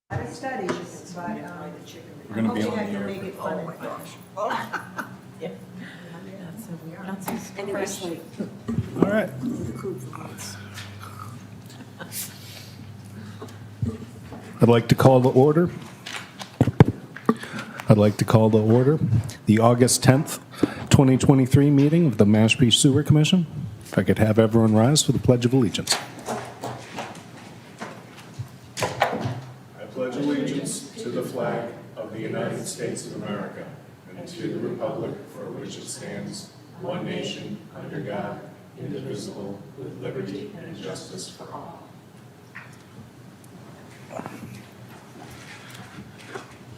I studied, but We're gonna be hoping on I the can air. make it fun and fresh. And it was like, All right. I'd like to call to order. The August 10th, 2023 meeting of the Mashpee Sewer Commission. If I could have everyone rise for the Pledge of Allegiance. I pledge allegiance to the flag of the United States of America and to the republic for which it stands, one nation, under God, indivisible, with liberty and justice for all.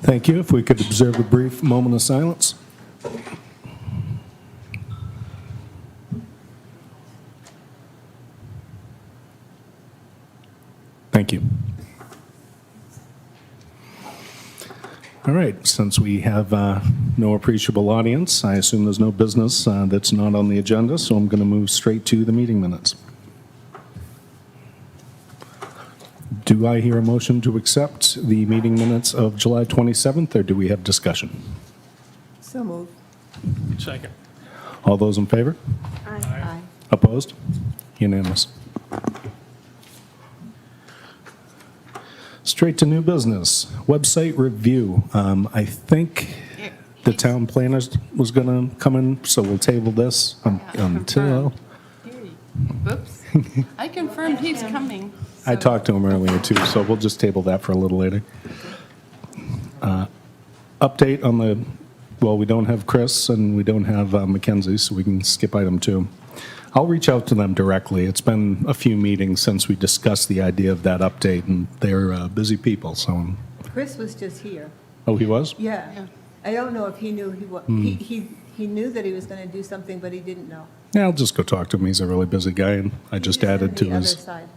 Thank you. If we could observe a brief moment of silence. Thank you. All right, since we have no appreciable audience, I assume there's no business that's not on the agenda, so I'm going to move straight to the meeting minutes. Do I hear a motion to accept the meeting minutes of July 27th, or do we have discussion? So moved. Second. All those in favor? Aye. Opposed? Unanimous. Straight to new business. Website review. I think the town planner was going to come in, so we'll table this until... whoops. I confirmed he's coming. I talked to him earlier, too, so we'll just table that for a little later. Update on the, well, we don't have Chris and we don't have Mackenzie, so we can skip item 2. I'll reach out to them directly. It's been a few meetings since we discussed the idea of that update, and they're busy people, so... Chris was just here. Oh, he was? Yeah. I don't know if he knew he knew that he was going to do something, but he didn't know. Yeah, I'll just go talk to him. He's a really busy guy, and I just He's on added to the other his side.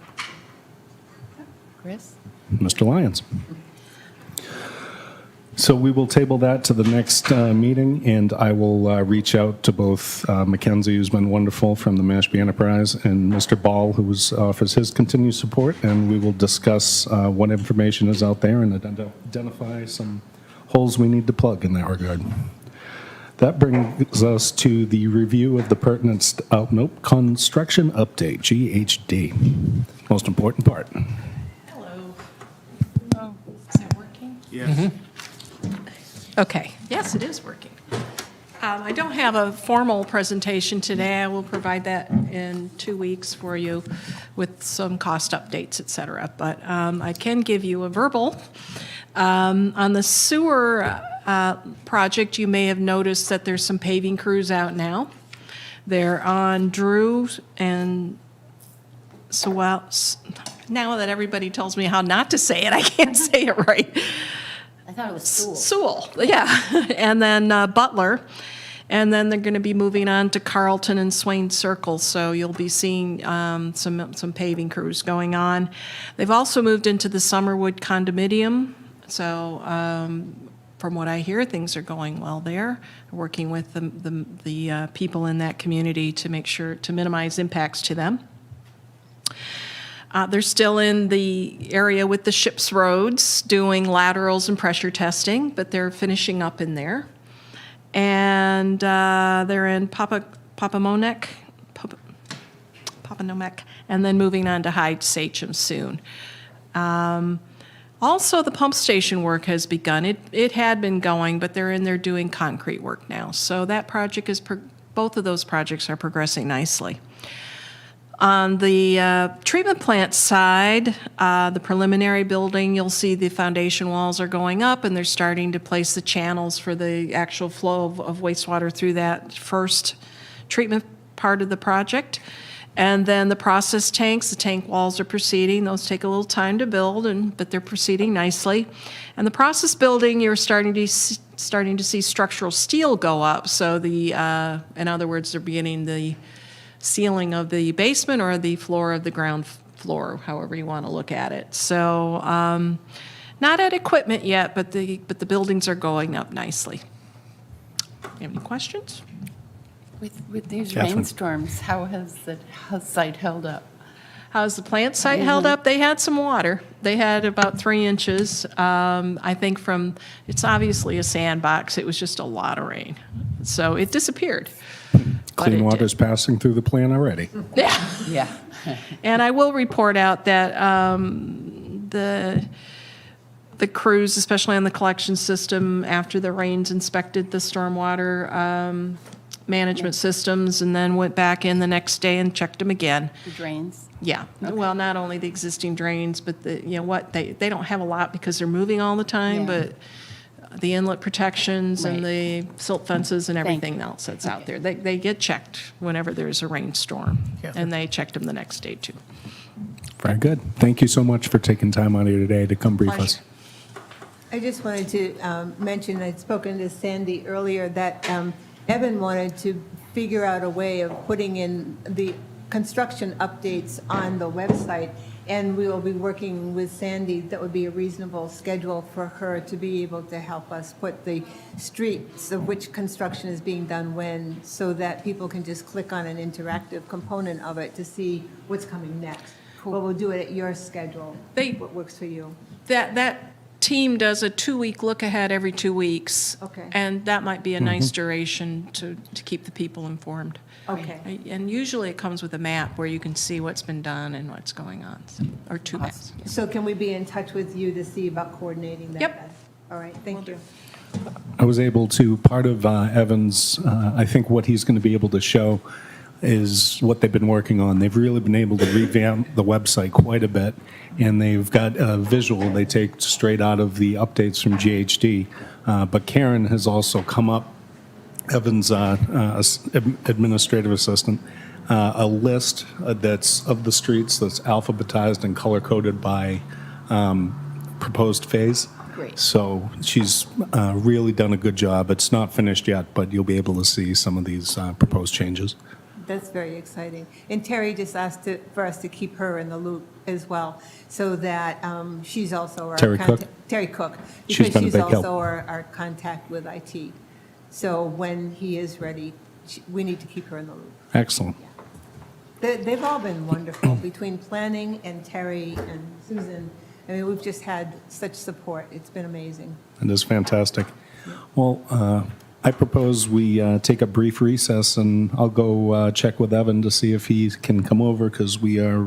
Chris? Mr. Lyons. So we will table that to the next meeting, and I will reach out to both Mackenzie, who's been wonderful from the Mashpee Enterprise, and Mr. Ball, who offers his continued support, and we will discuss what information is out there and identify some holes we need to plug in that regard. That brings us to the review of the pertinent, construction update, GHD. Most important part. Hello. Oh, is it working? Yes. Okay, yes, it is working. I don't have a formal presentation today. I will provide that in 2 weeks for you with some cost updates, et cetera. But I can give you a verbal. On the sewer project, you may have noticed that there's some paving crews out now. They're on Drew and Sewell. Now that everybody tells me how not to say it, I can't say it right. I thought it was Sewell. Sewell, yeah. And then Butler. And then they're going to be moving on to Carlton and Swain Circle. So you'll be seeing some paving crews going on. They've also moved into the Summerwood condominium. So from what I hear, things are going well there. Working with the people in that community to make sure to minimize impacts to them. They're still in the area with the ship's roads doing laterals and pressure testing, but they're finishing up in there. And they're in Papamonek, and then moving on to Hyde Sachem soon. Also, the pump station work has begun. It had been going, but they're in there doing concrete work now. So that project is, both of those projects are progressing nicely. On the treatment plant side, the preliminary building, you'll see the foundation walls are going up, and they're starting to place the channels for the actual flow of wastewater through that first treatment part of the project. And then the process tanks, the tank walls are proceeding. Those take a little time to build, but they're proceeding nicely. And the process building, you're starting to see structural steel go up. So in other words, they're beginning the ceiling of the basement or the floor of the ground floor, however you want to look at it. So not at equipment yet, but the buildings are going up nicely. You have any questions? With these Catherine. rainstorms, how has the site held up? How's the plant site held up? They had some water. They had about 3 inches. I think it's obviously a sandbox. It was just a lot of rain. So it disappeared. But Clean it water's passing through the plant already. Yeah. Yeah. And I will report out that the crews, especially on the collection system, after the rains inspected the stormwater management systems and then went back in the next day and checked them again. The drains. Yeah. Well, not only the existing drains, but they don't have a lot because they're moving all the time, Yeah. but the inlet protections and Right. the silt fences and Thank everything you. else that's out Okay. there. They get checked whenever there's a rainstorm. And they checked them the next day too. Very good. Thank you so much for taking time out of your day to come brief us. I just wanted to mention, I'd spoken to Sandy earlier, that Evan wanted to figure out a way of putting in the construction updates on the website, and we will be working with Sandy. That would be a reasonable schedule for her to be able to help us put the streets of which construction is being done when, so that people can just click on an interactive component of it to see what's coming next. But we'll do it at your schedule, They- what works for you. That team does a 2-week look ahead every 2 weeks. Okay. And that might be a nice duration to keep the people informed. Okay. And usually it comes with a map where you can see what's been done and what's going on, or 2 maps. So can we be in touch with you to see about coordinating that? Yep. then? All right, thank you. I was able to, part of Evan's, I think what he's going to be able to show is what they've been working on. They've really been able to revamp the website quite a bit, and they've got a visual they take straight out of the updates from GHD. But Karen has also come up, Evan's administrative assistant, a list that's of the streets that's alphabetized and color-coded by proposed phase. Great. So she's really done a good job. It's not finished yet, but you'll be able to see some of these proposed changes. That's very exciting. And Terry just asked for us to keep her in the loop as well, so that she's also our. Terry Cook? Terry Cook. She's been a big help. Because she's also our contact with IT. So when he is ready, we need to keep her in the loop. Excellent. They've all been wonderful, between planning and Terry and Susan. I mean, we've just had such support. It's been amazing. It is fantastic. Well, I propose we take a brief recess, and I'll go check with Evan to see if he can come over, because we are,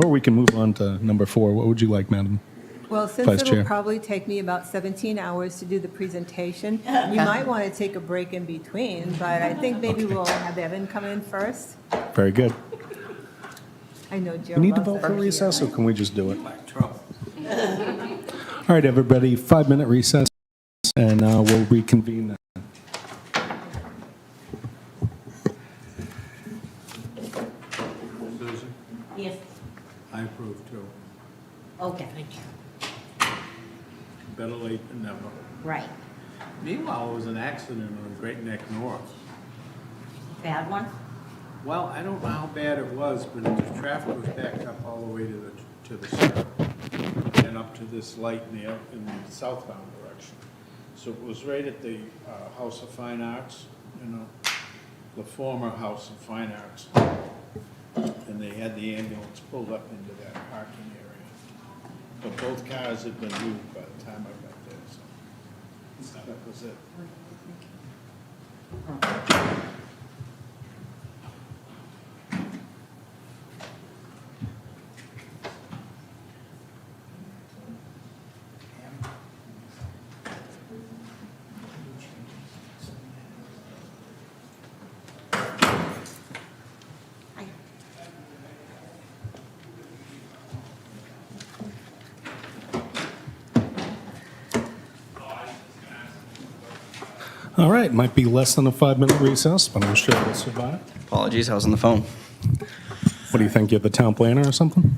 or we can move on to number 4. What would you like, Madam? Well, since Vice it'll Chair. probably take me about 17 hours to do the presentation, we might want to take a break in between, but I think maybe we'll have Evan come in first. Very good. I know Joe We need to loves vote for it. recess, or can we just do it? All right, everybody, 5-minute recess, and we'll reconvene then. Susan, Yes. I approve too. Okay. Better late than never. Right. Meanwhile, there was an accident on Great Neck North. Bad one? Well, I don't know how bad it was, but the traffic was backed up all the way to the circle and up to this light in the southbound direction. So it was right at the House of Fine Arts, the former House of Fine Arts. And they had the ambulance pulled up into that parking area. But both cars had been moved by the time I got there, so that was it. All right, might be less than a 5-minute recess, but I'm sure we'll survive. Apologies, I was on the phone. What do you think, you're the town planner or something?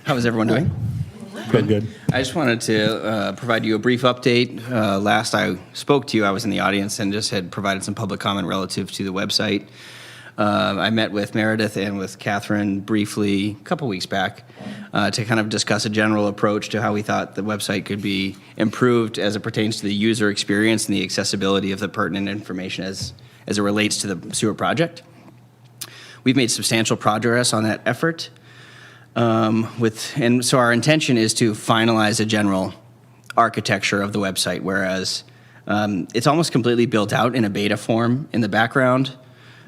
How is everyone doing? Good, good. I just wanted to provide you a brief update. Last I spoke to you, I was in the audience and just had provided some public comment relative to the website. I met with Meredith and with Catherine briefly a couple weeks back to kind of discuss a general approach to how we thought the website could be improved as it pertains to the user experience and the accessibility of the pertinent information as it relates to the sewer project. We've made substantial progress on that effort. And so our intention is to finalize a general architecture of the website, whereas it's almost completely built out in a beta form in the background.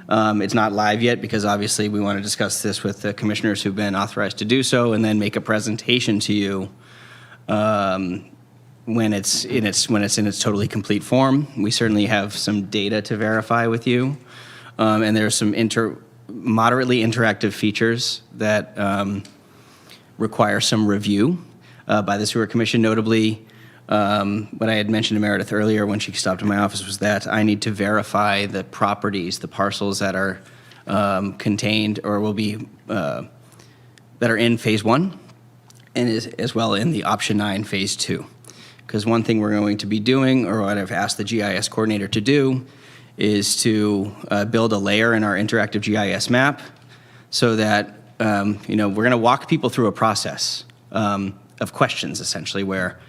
It's not live yet because obviously we want to discuss this with the commissioners who've been authorized to do so, and then make a presentation to you when it's in its totally complete form. We certainly have some data to verify with you, and there's some moderately interactive features that require some review by the Sewer Commission. Notably, what I had mentioned to Meredith earlier when she stopped in my office was that I need to verify the properties, the parcels that are contained or will be that are in Phase 1 and as well in the Option 9 Phase 2. Because one thing we're going to be doing, or what I've asked the GIS coordinator to do, is to build a layer in our interactive GIS map so that we're going to walk people through a process of questions, essentially, where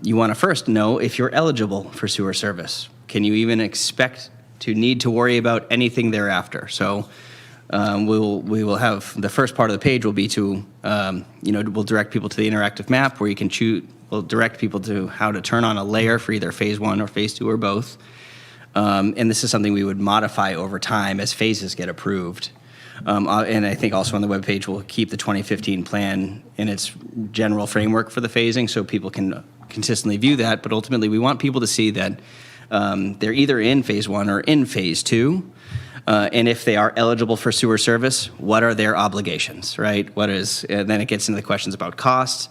you want to first know if you're eligible for sewer service. Can you even expect to need to worry about anything thereafter? So we will have the first part of the page will be to we'll direct people to the interactive map where you can choose. We'll direct people to how to turn on a layer for either Phase 1 or Phase 2 or both. And this is something we would modify over time as phases get approved. And I think also on the webpage, we'll keep the 2015 plan in its general framework for the phasing so people can consistently view that. But ultimately, we want people to see that they're either in Phase 1 or in Phase 2. And if they are eligible for sewer service, what are their obligations, right? And then it gets into the questions about costs,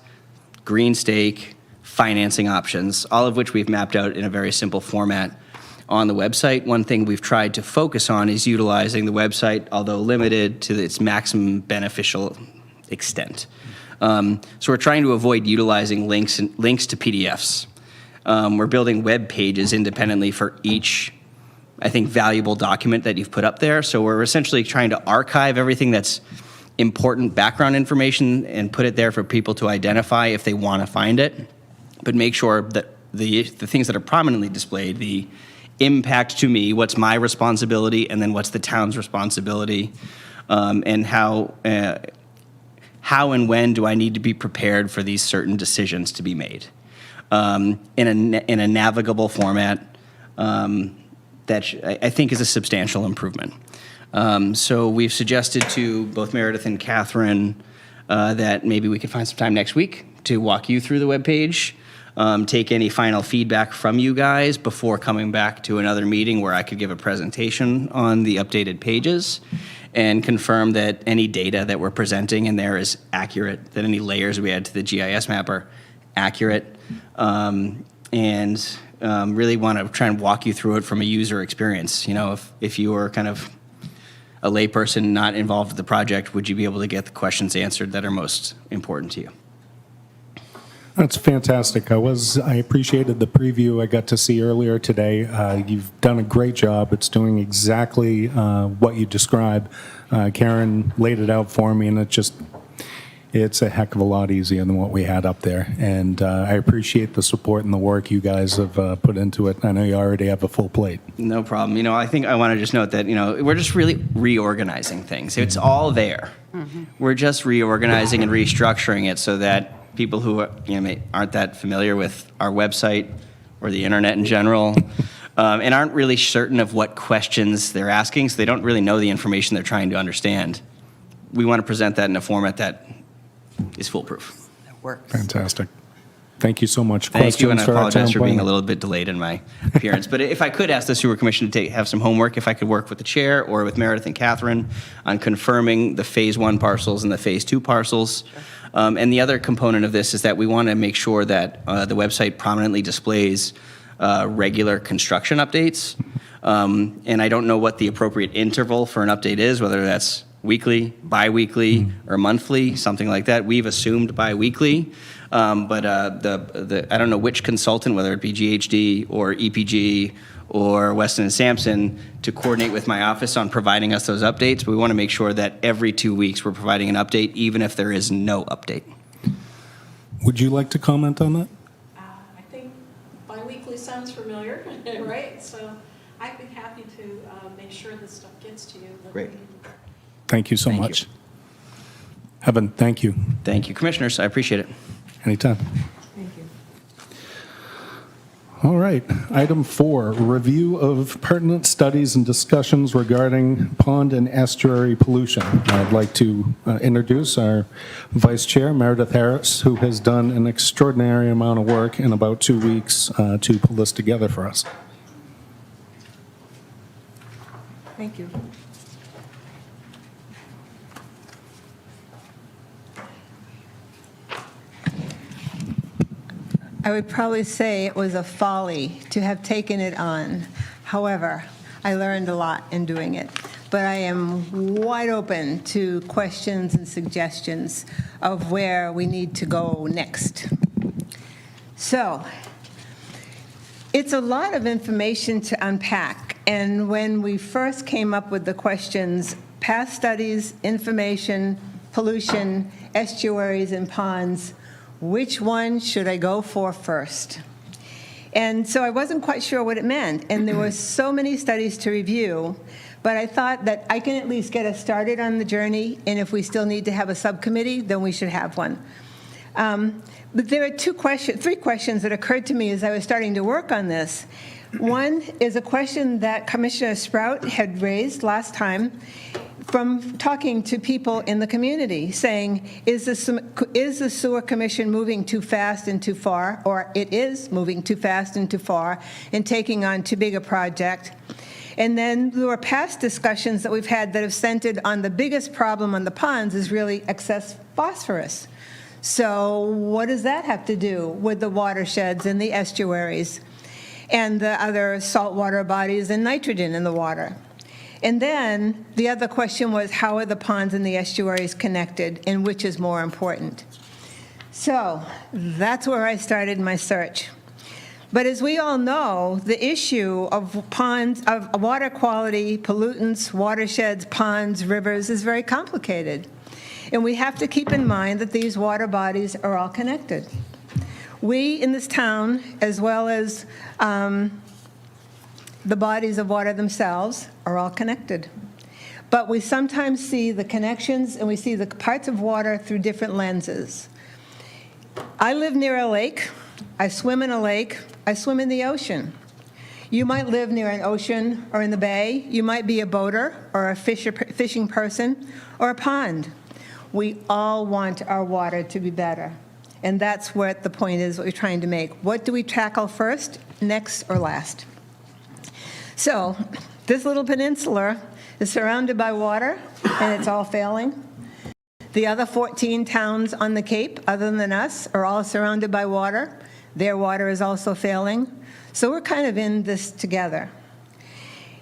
green stake, financing options, all of which we've mapped out in a very simple format on the website. One thing we've tried to focus on is utilizing the website, although limited to its maximum beneficial extent. So we're trying to avoid utilizing links to PDFs. We're building web pages independently for each, I think, valuable document that you've put up there. So we're essentially trying to archive everything that's important background information and put it there for people to identify if they want to find it, but make sure that the things that are prominently displayed, the impact to me, what's my responsibility, and then what's the town's responsibility, and how and when do I need to be prepared for these certain decisions to be made in a navigable format that I think is a substantial improvement. So we've suggested to both Meredith and Catherine that maybe we could find some time next week to walk you through the webpage, take any final feedback from you guys before coming back to another meeting where I could give a presentation on the updated pages and confirm that any data that we're presenting in there is accurate, that any layers we add to the GIS map are accurate, and really want to try and walk you through it from a user experience. If you were kind of a layperson not involved with the project, would you be able to get the questions answered that are most important to you? That's fantastic. I appreciated the preview I got to see earlier today. You've done a great job. It's doing exactly what you described. Karen laid it out for me, and it's a heck of a lot easier than what we had up there. And I appreciate the support and the work you guys have put into it. I know you already have a full plate. No problem. I think I want to just note that, we're just really reorganizing things. It's all there. Mm-hmm. We're just reorganizing and restructuring it so that people who aren't that familiar with our website or the internet in general and aren't really certain of what questions they're asking, so they don't really know the information they're trying to understand. We want to present that in a format that is foolproof. That works. Fantastic. Thank you so much. Thank you, and I Questions for our apologize town for being planner? a little bit delayed in my appearance. But if I could ask the Sewer Commission to have some homework, if I could work with the chair or with Meredith and Catherine on confirming the Phase 1 parcels and the Phase 2 parcels. And the other component of this is that we want to make sure that the website prominently displays regular construction updates. And I don't know what the appropriate interval for an update is, whether that's weekly, bi-weekly, or monthly, something like that. We've assumed bi-weekly, but I don't know which consultant, whether it be GHD or EPG or Weston & Sampson, to coordinate with my office on providing us those updates. But we want to make sure that every 2 weeks we're providing an update, even if there is no update. Would you like to comment on that? I think biweekly sounds familiar, right? So I'd be happy to make sure this stuff gets to you. Great. Thank you so Thank much. you. Evan, thank you. Thank you, Commissioners. I appreciate it. Anytime. Thank you. All right. Item 4, review of pertinent studies and discussions regarding pond and estuary pollution. I'd like to introduce our Vice Chair, Meredith Harris, who has done an extraordinary amount of work in about 2 weeks to pull this together for us. Thank you. I would probably say it was a folly to have taken it on. However, I learned a lot in doing it. But I am wide open to questions and suggestions of where we need to go next. So, it's a lot of information to unpack. And when we first came up with the questions, past studies, information, pollution, estuaries, and ponds, which one should I go for first? And so I wasn't quite sure what it meant. And there were so many studies to review. But I thought that I can at least get us started on the journey. And if we still need to have a subcommittee, then we should have one. But there are three questions that occurred to me as I was starting to work on this. One is a question that Commissioner Sprout had raised last time from talking to people in the community, saying, is the Sewer Commission moving too fast and too far, or it is moving too fast and too far and taking on too big a project? And then there were past discussions that we've had that have centered on the biggest problem on the ponds is really excess phosphorus. So what does that have to do with the watersheds and the estuaries and the other saltwater bodies and nitrogen in the water? And then the other question was, how are the ponds and the estuaries connected, and which is more important? So that's where I started my search. But as we all know, the issue of ponds, of water quality, pollutants, watersheds, ponds, rivers is very complicated. And we have to keep in mind that these water bodies are all connected. We in this town, as well as the bodies of water themselves, are all connected. But we sometimes see the connections and we see the parts of water through different lenses. I live near a lake. I swim in a lake. I swim in the ocean. You might live near an ocean or in the bay. You might be a boater or a fishing person or a pond. We all want our water to be better. And that's what the point is, what we're trying to make. What do we tackle first, next, or last? So this little peninsula is surrounded by water, and it's all failing. The other 14 towns on the Cape, other than us, are all surrounded by water. Their water is also failing. So we're kind of in this together.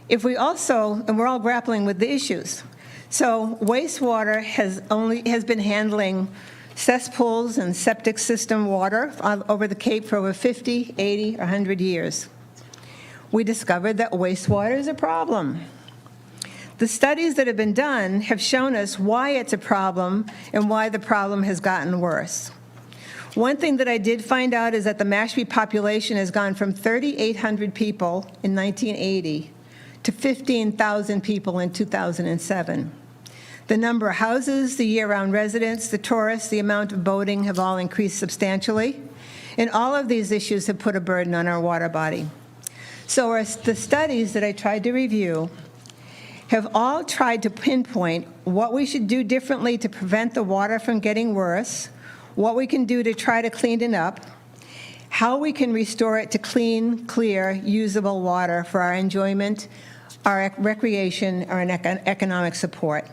If we also, and we're all grappling with the issues. So wastewater has been handling cesspools and septic system water over the Cape for over 50, 80, or 100 years. We discovered that wastewater is a problem. The studies that have been done have shown us why it's a problem and why the problem has gotten worse. One thing that I did find out is that the Mashpee population has gone from 3,800 people in 1980 to 15,000 people in 2007. The number of houses, the year-round residents, the tourists, the amount of boating have all increased substantially. And all of these issues have put a burden on our water body. So the studies that I tried to review have all tried to pinpoint what we should do differently to prevent the water from getting worse, what we can do to try to clean it up, how we can restore it to clean, clear, usable water for our enjoyment, our recreation, or an economic support.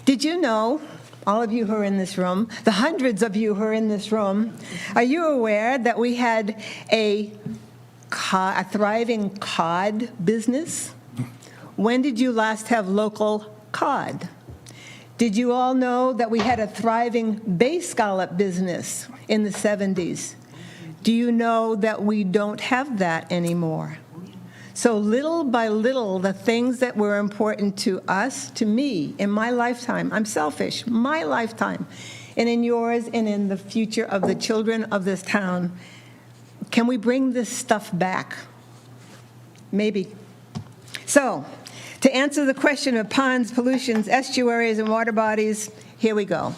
Did you know, all of you who are in this room, the hundreds of you who are in this room, are you aware that we had a thriving cod business? When did you last have local cod? Did you all know that we had a thriving bay scallop business in the 70s? Do you know that we don't have that anymore? So little by little, the things that were important to us, to me, in my lifetime, I'm selfish, my lifetime, and in yours and in the future of the children of this town, can we bring this stuff back? Maybe. So, To answer the question of ponds, pollutions, estuaries, and water bodies, here we go.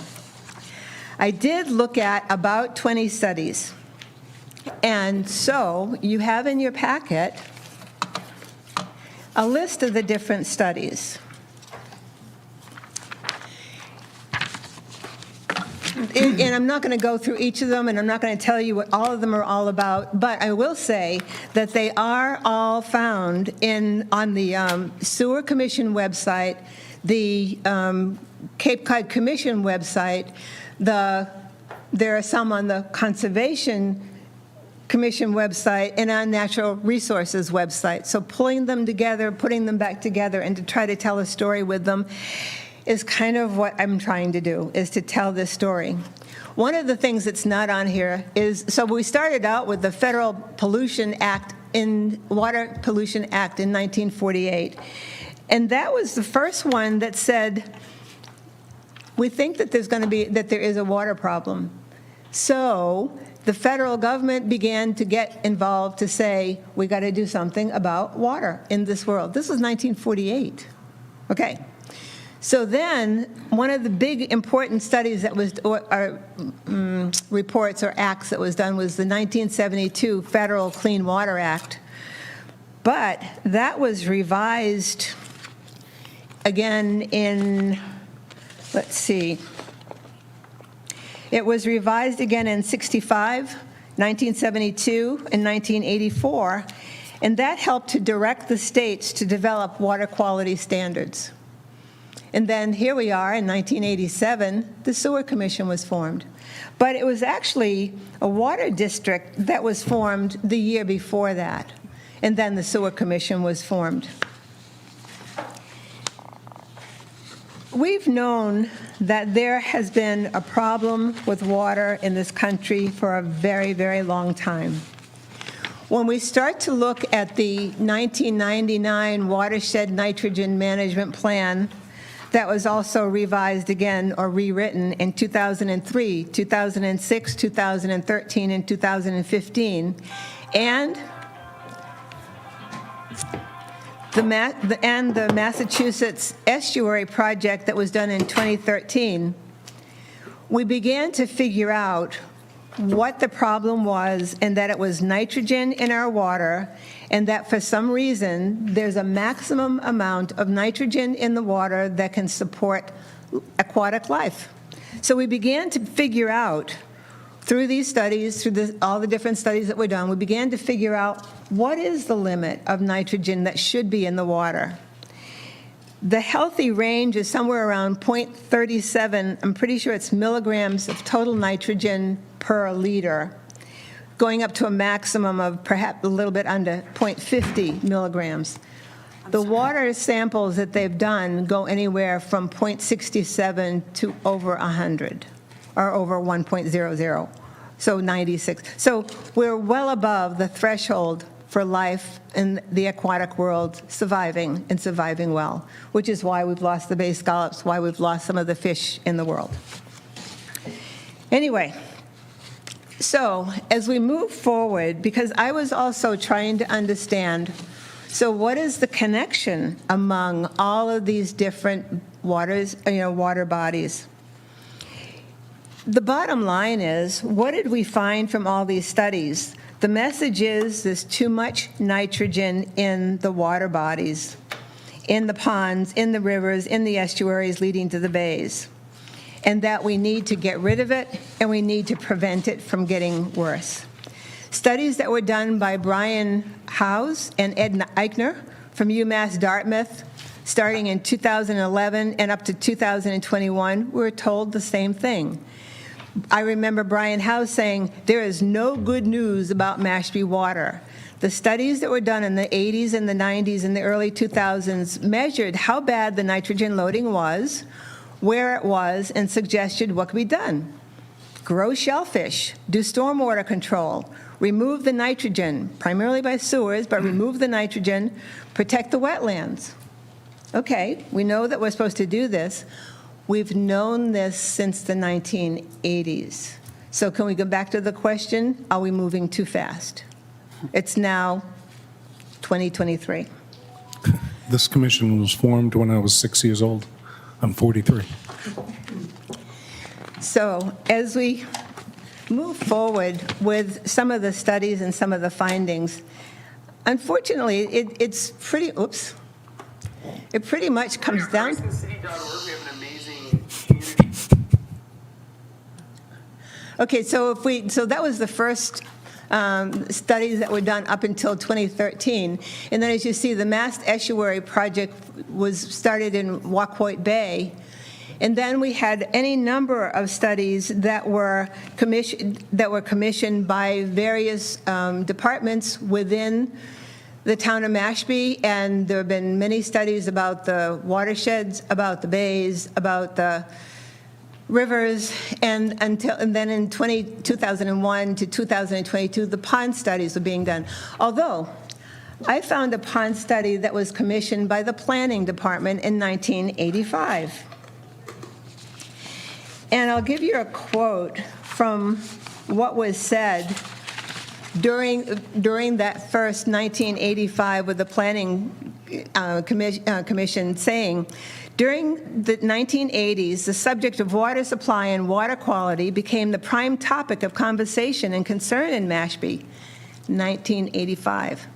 I did look at about 20 studies. And so you have in your packet a list of the different studies. And I'm not going to go through each of them, and I'm not going to tell you what all of them are all about, but I will say that they are all found on the Sewer Commission website, the Cape Cod Commission website, there are some on the Conservation Commission website and on Natural Resources website. So pulling them together, putting them back together, and to try to tell a story with them is kind of what I'm trying to do, is to tell this story. One of the things that's not on here is, so we started out with the Federal Pollution Act Water Pollution Act in 1948. And that was the first one that said, we think that there is a water problem. So the federal government began to get involved to say, we got to do something about water in this world. This was 1948. Okay. So then, one of the big important studies that was, reports or acts that was done was the 1972 Federal Clean Water Act. But that was revised again in, let's see, it was revised again in 65, 1972, and 1984, and that helped to direct the states to develop water quality standards. And then here we are in 1987, the Sewer Commission was formed. But it was actually a water district that was formed the year before that. And then the Sewer Commission was formed. We've known that there has been a problem with water in this country for a very, very long time. When we start to look at the 1999 Watershed Nitrogen Management Plan, that was also revised again or rewritten in 2003, 2006, 2013, and 2015. And the Massachusetts Estuary Project that was done in 2013, we began to figure out what the problem was, and that it was nitrogen in our water, and that for some reason there's a maximum amount of nitrogen in the water that can support aquatic life. So we began to figure out through these studies, all the different studies that were done, we began to figure out what is the limit of nitrogen that should be in the water. The healthy range is somewhere around 0.37, I'm pretty sure it's milligrams of total nitrogen per liter, going up to a maximum of perhaps a little bit under 0.50 milligrams. The water samples that they've done go anywhere from 0.67 to over 100, or over 1.00, so 96. So we're well above the threshold for life in the aquatic world surviving and surviving well, which is why we've lost the bay scallops, why we've lost some of the fish in the world. Anyway, so as we move forward, because I was also trying to understand, so what is the connection among all of these different water bodies? The bottom line is, what did we find from all these studies? The message is there's too much nitrogen in the water bodies, in the ponds, in the rivers, in the estuaries leading to the bays, and that we need to get rid of it and we need to prevent it from getting worse. Studies that were done by Brian Howes and Ed Eichner from UMass Dartmouth, starting in 2011 and up to 2021, were told the same thing. I remember Brian Howes saying, there is no good news about Mashpee water. The studies that were done in the 80s and the 90s and the early 2000s measured how bad the nitrogen loading was, where it was, and suggested what could be done. Grow shellfish, do stormwater control, remove the nitrogen, primarily by sewers, but remove the nitrogen, protect the wetlands. Okay, we know that we're supposed to do this. We've known this since the 1980s. So can we go back to the question, are we moving too fast? It's now 2023. This commission was formed when I was 6 years old. I'm 43. So as we move forward with some of the studies and some of the findings, unfortunately, it's pretty, it pretty much comes down. GraysonCity.org, we have an amazing community. Okay, so so that was the first studies that were done up until 2013. And then as you see, the Mast Estuary project was started in Wacoit Bay. And then we had any number of studies that were commissioned by various departments within the town of Mashpee, and there have been many studies about the watersheds, about the bays, about the rivers, and then in 2001 to 2022, the pond studies were being done. Although, I found a pond study that was commissioned by the planning department in 1985. And I'll give you a quote from what was said during that first 1985 with the planning commission saying, during the 1980s, the subject of water supply and water quality became the prime topic of conversation and concern in Mashpee, 1985.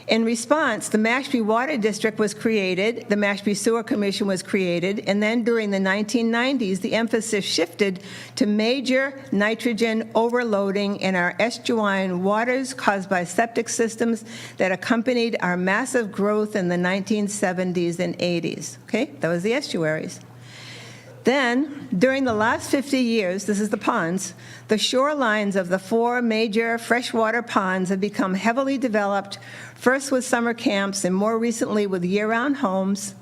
In response, the Mashpee Water District was created, the Mashpee Sewer Commission was created, and then during the 1990s, the emphasis shifted to major nitrogen overloading in our estuarine waters caused by septic systems that accompanied our massive growth in the 1970s and 80s. Okay, that was the estuaries. Then, during the last 50 years, this is the ponds, the shorelines of the 4 major freshwater ponds have become heavily developed, first with summer camps and more recently with year-round homes.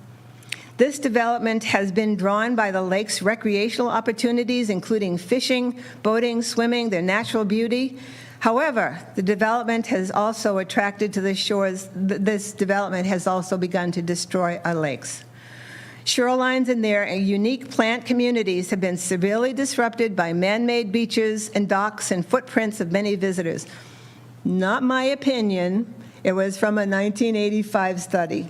This development has been drawn by the lake's recreational opportunities, including fishing, boating, swimming, their natural beauty. However, the development has also attracted to the shores, this development has also begun to destroy our lakes. Shorelines and their unique plant communities have been severely disrupted by man-made beaches and docks and footprints of many visitors. Not my opinion. It was from a 1985 study.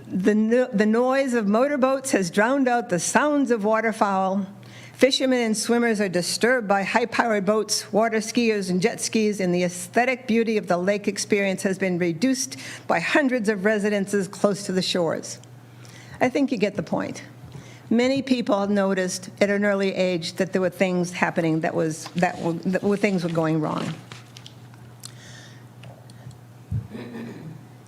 The noise of motorboats has drowned out the sounds of waterfowl. Fishermen and swimmers are disturbed by high-powered boats, water skiers, and jet skis, and the aesthetic beauty of the lake experience has been reduced by hundreds of residences close to the shores. I think you get the point. Many people noticed at an early age that there were things happening things were going wrong.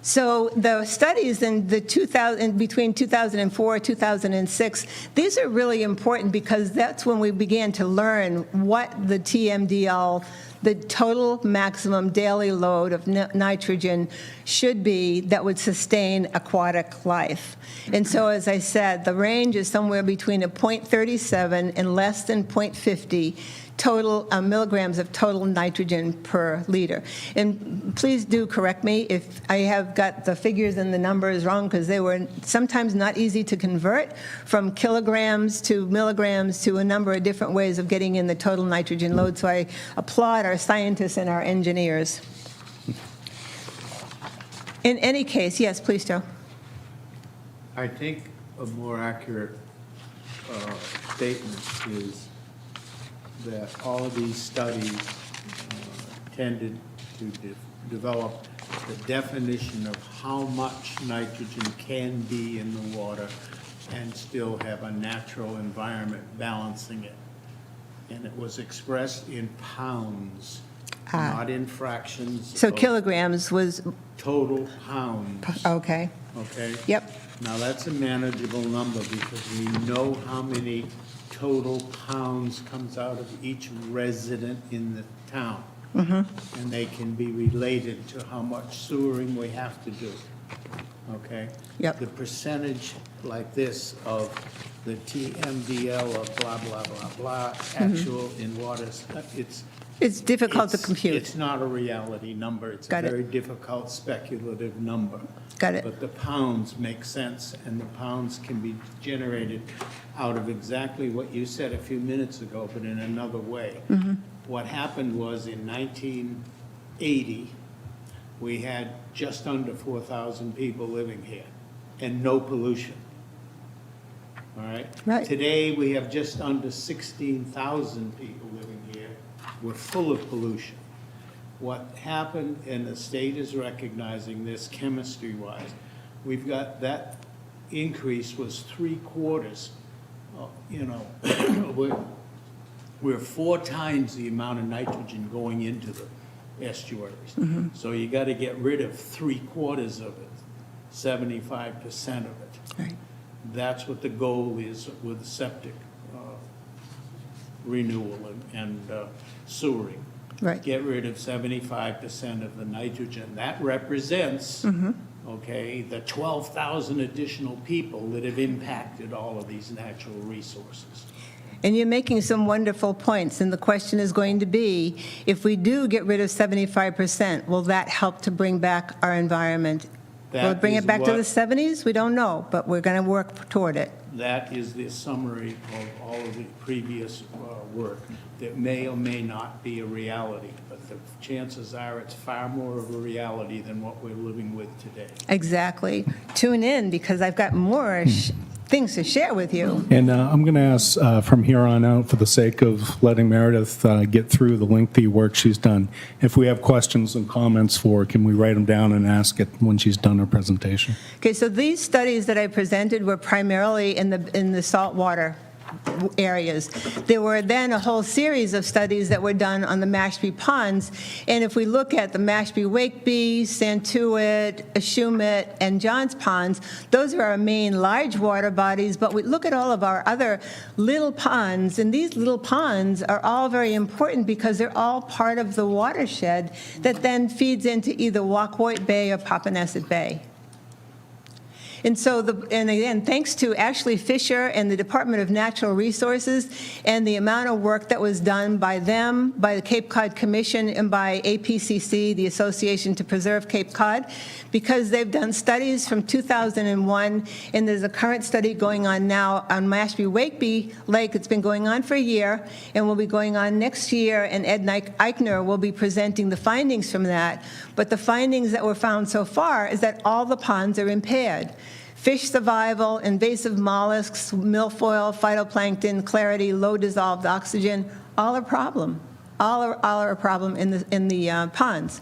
So the studies in between 2004 and 2006, these are really important because that's when we began to learn what the TMDL, the total maximum daily load of nitrogen, should be that would sustain aquatic life. And so, as I said, the range is somewhere between a 0.37 and less than 0.50 total milligrams of total nitrogen per liter. And please do correct me if I have got the figures and the numbers wrong, because they were sometimes not easy to convert from kilograms to milligrams to a number of different ways of getting in the total nitrogen load. So I applaud our scientists and our engineers. In any case, yes, please, Joe. I think a more accurate statement is that all of these studies tended to develop the definition of how much nitrogen can be in the water and still have a natural environment balancing it. And it was expressed in pounds, not in fractions. So of kilograms was, total pounds. okay. Okay? Yep. Now, that's a manageable number because we know how many total pounds comes out of each resident in the town. Mm-hmm. And they can be related to how much sewering we have to do. Okay? Yep. The percentage like this of the TMDL of blah, blah, blah, blah, actual in waters, It's difficult to compute. It's not a reality number. It's Got a it. very difficult speculative number. Got it. But the pounds make sense, and the pounds can be generated out of exactly what you said a few minutes ago, but in another way. Mm-hmm. What happened was in 1980, we had just under 4,000 people living here and no pollution. All right? Right. Today, we have just under 16,000 people living here. We're full of pollution. What happened, and the state is recognizing this chemistry-wise, we've got that increase was 3/4, you know, we're 4 times the amount of nitrogen going into the estuaries. So you got to get rid of 3/4 of it, 75% of it. Right. That's what the goal is with septic renewal and sewering. Right. Get rid of 75% of the nitrogen. That represents, okay, the 12,000 additional people that have impacted all of these natural resources. And you're making some wonderful points, and the question is going to be, if we do get rid of 75%, will that help to bring back our environment? Will That it bring is it back to what- the 70s? We don't know, but we're going to work toward it. That is the summary of all of the previous work that may or may not be a reality, but the chances are it's far more of a reality than what we're living with today. Exactly. Tune in, because I've got more things to share with you. And I'm going to ask from here on out, for the sake of letting Meredith get through the lengthy work she's done, if we have questions and comments for her, can we write them down and ask it when she's done her presentation? Okay, so these studies that I presented were primarily in the saltwater areas. There were then a whole series of studies that were done on the Mashpee ponds, and if we look at the Mashpee-Wakeby, Santuit, Ashumet, and Johns ponds, those are our main large water bodies, but we look at all of our other little ponds, and these little ponds are all very important because they're all part of the watershed that then feeds into either Wacoit Bay or Papaneset Bay. And so, and again, thanks to Ashley Fisher and the Department of Natural Resources and the amount of work that was done by them, by the Cape Cod Commission, and by APCC, the Association to Preserve Cape Cod, because they've done studies from 2001, and there's a current study going on now on Mashpee-Wakeby Lake. It's been going on for a year, and will be going on next year, and Ed Eichner will be presenting the findings from that. But the findings that were found so far is that all the ponds are impaired. Fish survival, invasive mollusks, milfoil, phytoplankton, clarity, low dissolved oxygen, all a problem. All are a problem in the ponds.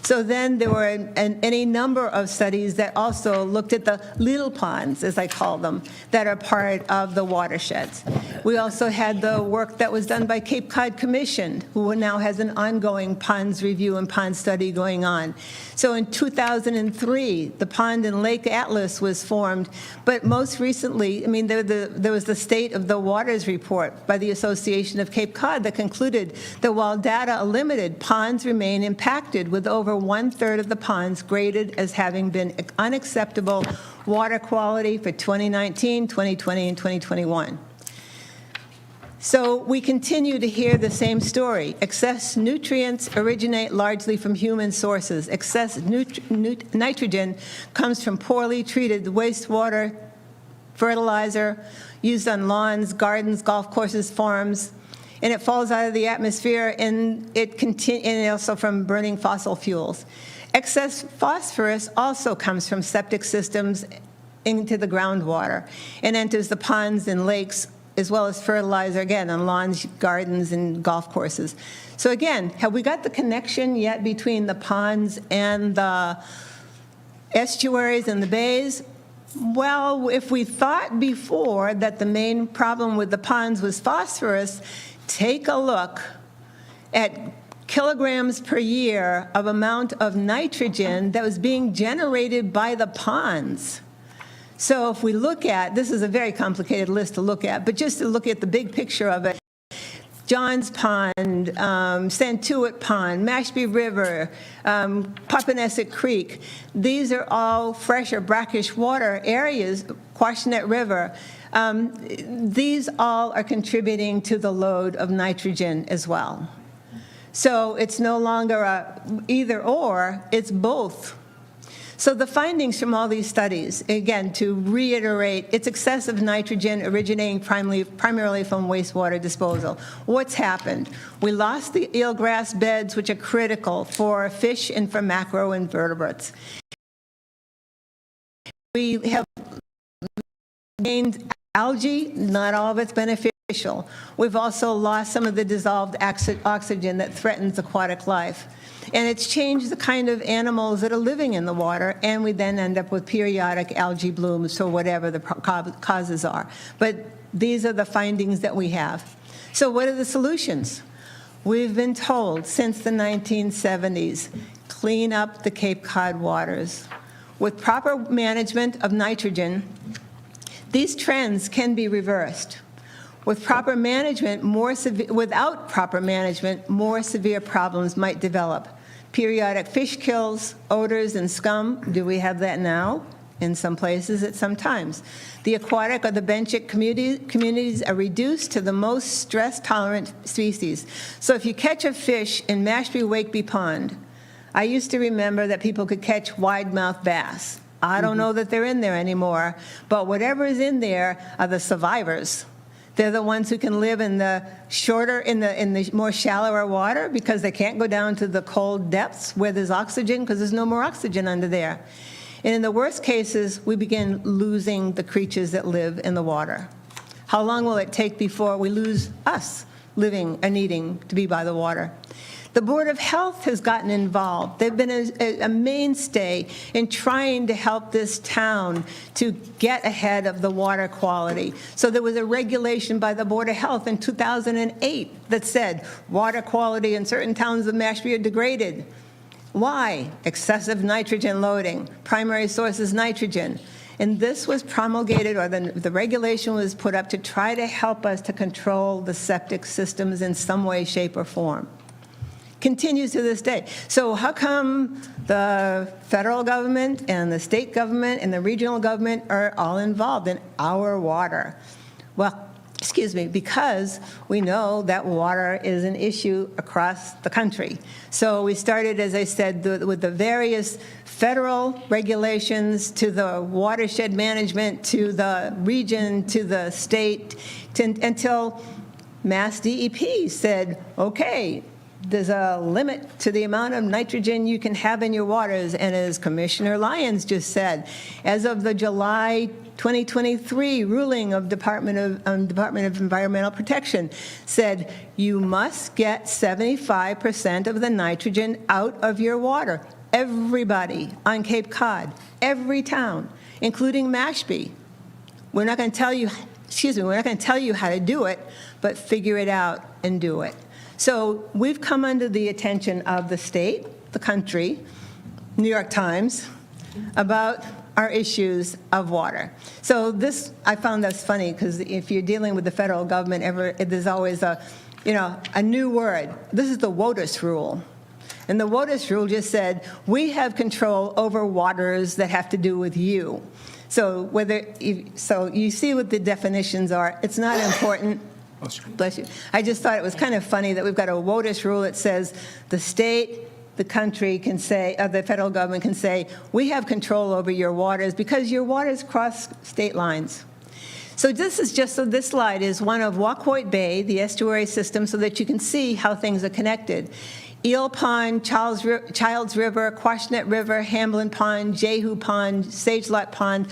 So then there were any number of studies that also looked at the little ponds, as I call them, that are part of the watersheds. We also had the work that was done by Cape Cod Commission, who now has an ongoing ponds review and pond study going on. So in 2003, the Pond and Lake Atlas was formed, but most recently, I mean, there was the State of the Waters report by the Association of Cape Cod that concluded that while data are limited, ponds remain impacted, with over 1/3 of the ponds graded as having been unacceptable water quality for 2019, 2020, and 2021. So we continue to hear the same story. Excess nutrients originate largely from human sources. Excess nitrogen comes from poorly treated wastewater, fertilizer, used on lawns, gardens, golf courses, farms, and it falls out of the atmosphere, and and also from burning fossil fuels. Excess phosphorus also comes from septic systems into the groundwater and enters the ponds and lakes, as well as fertilizer, again, on lawns, gardens, and golf courses. So again, have we got the connection yet between the ponds and the estuaries and the bays? Well, if we thought before that the main problem with the ponds was phosphorus, take a look at kilograms per year of amount of nitrogen that was being generated by the ponds. So if we look at, this is a very complicated list to look at, but just to look at the big picture of it, Johns Pond, Santuit Pond, Mashpee River, Papaneset Creek, these are all fresh or brackish water areas, Quashnet River. These all are contributing to the load of nitrogen as well. So it's no longer a either or, it's both. So the findings from all these studies, again, to reiterate, it's excessive nitrogen originating primarily from wastewater disposal. What's happened? We lost the eelgrass beds, which are critical for fish and for macroinvertebrates. We have gained algae, not all of it's beneficial. We've also lost some of the dissolved oxygen that threatens aquatic life. And it's changed the kind of animals that are living in the water, and we then end up with periodic algae blooms or whatever the causes are. But these are the findings that we have. So what are the solutions? We've been told since the 1970s, clean up the Cape Cod waters. With proper management of nitrogen, these trends can be reversed. With proper management, without proper management, more severe problems might develop. Periodic fish kills, odors, and scum. Do we have that now? In some places at some times. The aquatic or the benchic communities are reduced to the most stress-tolerant species. So if you catch a fish in Mashpee-Wakeby Pond, I used to remember that people could catch wide-mouthed bass. I don't know that they're in there anymore, but whatever is in there are the survivors. They're the ones who can live in the shorter, in the more shallower water because they can't go down to the cold depths where there's oxygen because there's no more oxygen under there. And in the worst cases, we begin losing the creatures that live in the water. How long will it take before we lose us living and needing to be by the water? The Board of Health has gotten involved. They've been a mainstay in trying to help this town to get ahead of the water quality. So there was a regulation by the Board of Health in 2008 that said water quality in certain towns of Mashpee are degraded. Why? Excessive nitrogen loading. Primary source is nitrogen. And this was promulgated, or the regulation was put up to try to help us to control the septic systems in some way, shape, or form. Continues to this day. So how come the federal government and the state government and the regional government are all involved in our water? Well, excuse me, because we know that water is an issue across the country. So we started, as I said, with the various federal regulations to the watershed management, to the region, to the state, until Mass DEP said, okay, there's a limit to the amount of nitrogen you can have in your waters. And as Commissioner Lyons just said, as of the July 2023 ruling of Department of Environmental Protection said you must get 75% of the nitrogen out of your water. Everybody on Cape Cod, every town, including Mashpee. We're not going to tell you, we're not going to tell you how to do it, but figure it out and do it. So we've come under the attention of the state, the country, New York Times, about our issues of water. So this, I found that's funny, because if you're dealing with the federal government, there's always a new word. This is the WOTUS rule. And the WOTUS rule just said, we have control over waters that have to do with you. So you see what the definitions are. It's not important. Bless you. I just thought it was kind of funny that we've got a WOTUS rule that says the state, the country can say, the federal government can say, we have control over your waters because your waters cross state lines. So this is just, so this slide is one of Wacoit Bay, the estuary system, so that you can see how things are connected. Eel Pond, Childs River, Quashnet River, Hamblin Pond, Jehu Pond, Sagelot Pond,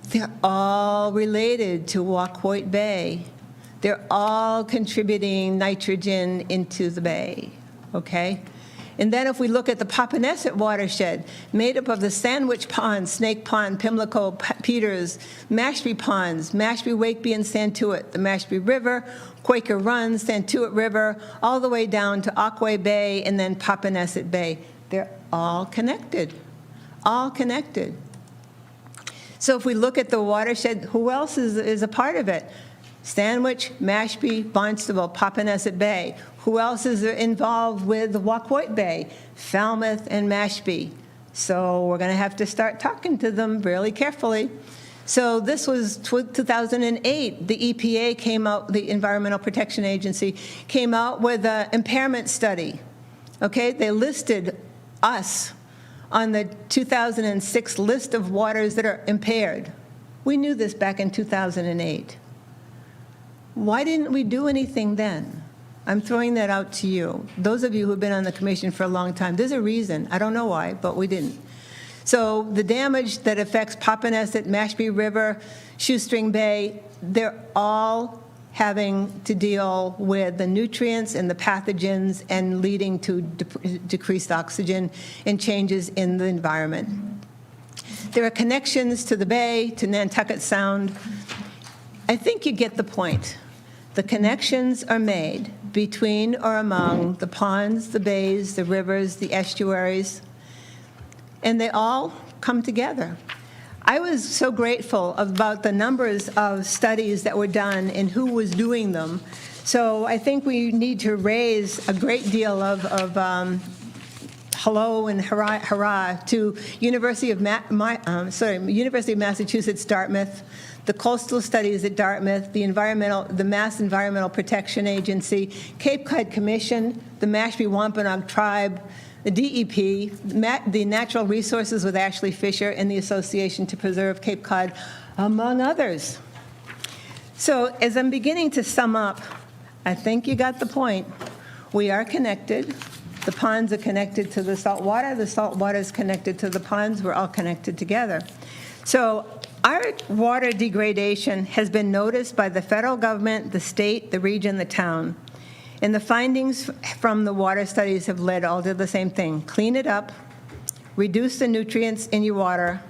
they're all related to Wacoit Bay. They're all contributing nitrogen into the bay, okay? And then if we look at the Papaneset watershed, made up of the Sandwich Pond, Snake Pond, Pimlico, Peters, Mashpee Ponds, Mashpee, Wakeby, and Santuit, the Mashpee River, Quaker Run, Santuit River, all the way down to Aquay Bay, and then Papaneset Bay. They're all connected, all connected. So if we look at the watershed, who else is a part of it? Sandwich, Mashpee, Barnstable, Papaneset Bay. Who else is involved with the Wacoit Bay? Falmouth and Mashpee. So we're going to have to start talking to them really carefully. So this was 2008. The EPA came out, the Environmental Protection Agency, came out with an impairment study. Okay, they listed us on the 2006 list of waters that are impaired. We knew this back in 2008. Why didn't we do anything then? I'm throwing that out to you. Those of you who have been on the commission for a long time, there's a reason. I don't know why, but we didn't. So the damage that affects Papaneset, Mashpee River, Shoestring Bay, they're all having to deal with the nutrients and the pathogens and leading to decreased oxygen and changes in the environment. There are connections to the bay, to Nantucket Sound. I think you get the point. The connections are made between or among the ponds, the bays, the rivers, the estuaries, and they all come together. I was so grateful about the numbers of studies that were done and who was doing them. So I think we need to raise a great deal of hello and hurrah to University of Massachusetts Dartmouth, the coastal studies at Dartmouth, the Mass Environmental Protection Agency, Cape Cod Commission, the Mashpee Wampanoag Tribe, the DEP, the Natural Resources with Ashley Fisher, and the Association to Preserve Cape Cod, among others. So as I'm beginning to sum up, I think you got the point. We are connected. The ponds are connected to the salt water is connected to the ponds, we're all connected together. So our water degradation has been noticed by the federal government, the state, the region, the town. And the findings from the water studies have led all to the same thing. Clean it up, reduce the nutrients in your water,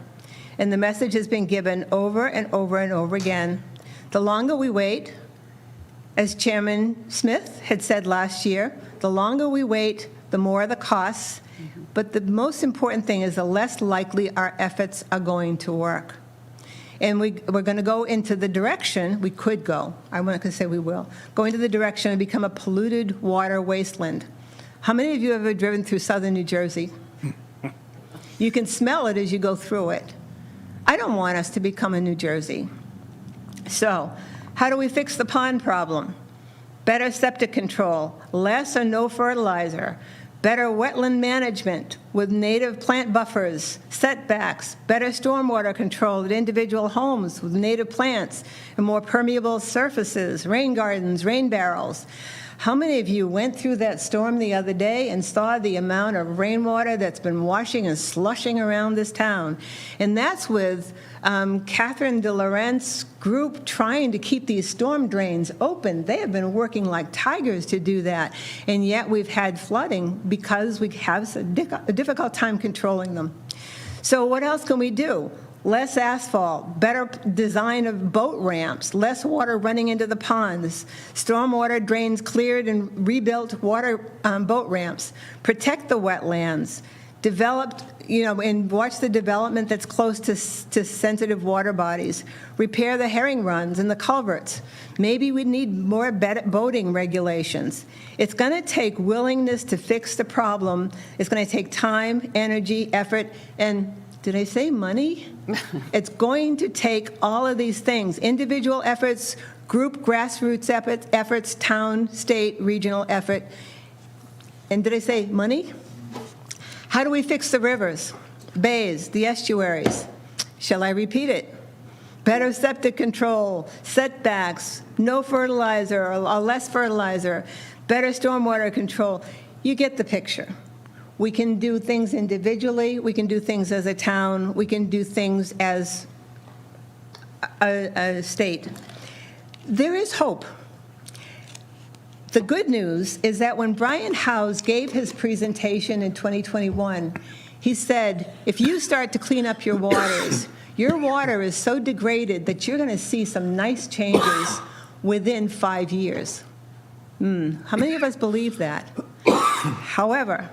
and the message has been given over and over and over again. The longer we wait, as Chairman Smith had said last year, the longer we wait, the more the costs. But the most important thing is the less likely our efforts are going to work. And we're going to go into the direction, we could go, I'm not going to say we will, go into the direction of become a polluted water wasteland. How many of you have ever driven through southern New Jersey? You can smell it as you go through it. I don't want us to become a New Jersey. So, how do we fix the pond problem? Better septic control, less or no fertilizer, better wetland management with native plant buffers, setbacks, better stormwater control at individual homes with native plants and more permeable surfaces, rain gardens, rain barrels. How many of you went through that storm the other day and saw the amount of rainwater that's been washing and slushing around this town? And that's with Catherine DeLaurence's group trying to keep these storm drains open. They have been working like tigers to do that. And yet we've had flooding because we have a difficult time controlling them. So what else can we do? Less asphalt, better design of boat ramps, less water running into the ponds, stormwater drains cleared and rebuilt water boat ramps, protect the wetlands, developed, and watch the development that's close to sensitive water bodies, repair the herring runs and the culverts. Maybe we need more boating regulations. It's going to take willingness to fix the problem. It's going to take time, energy, effort, and did I say money? It's going to take all of these things, individual efforts, group grassroots efforts, town, state, regional effort. And did I say money? How do we fix the rivers, bays, the estuaries? Shall I repeat it? Better septic control, setbacks, no fertilizer or less fertilizer, better stormwater control. You get the picture. We can do things individually, we can do things as a town, we can do things as a state. There is hope. The good news is that when Brian Howes gave his presentation in 2021, he said, if you start to clean up your waters, your water is so degraded that you're going to see some nice changes within 5 years. How many of us believe that? However,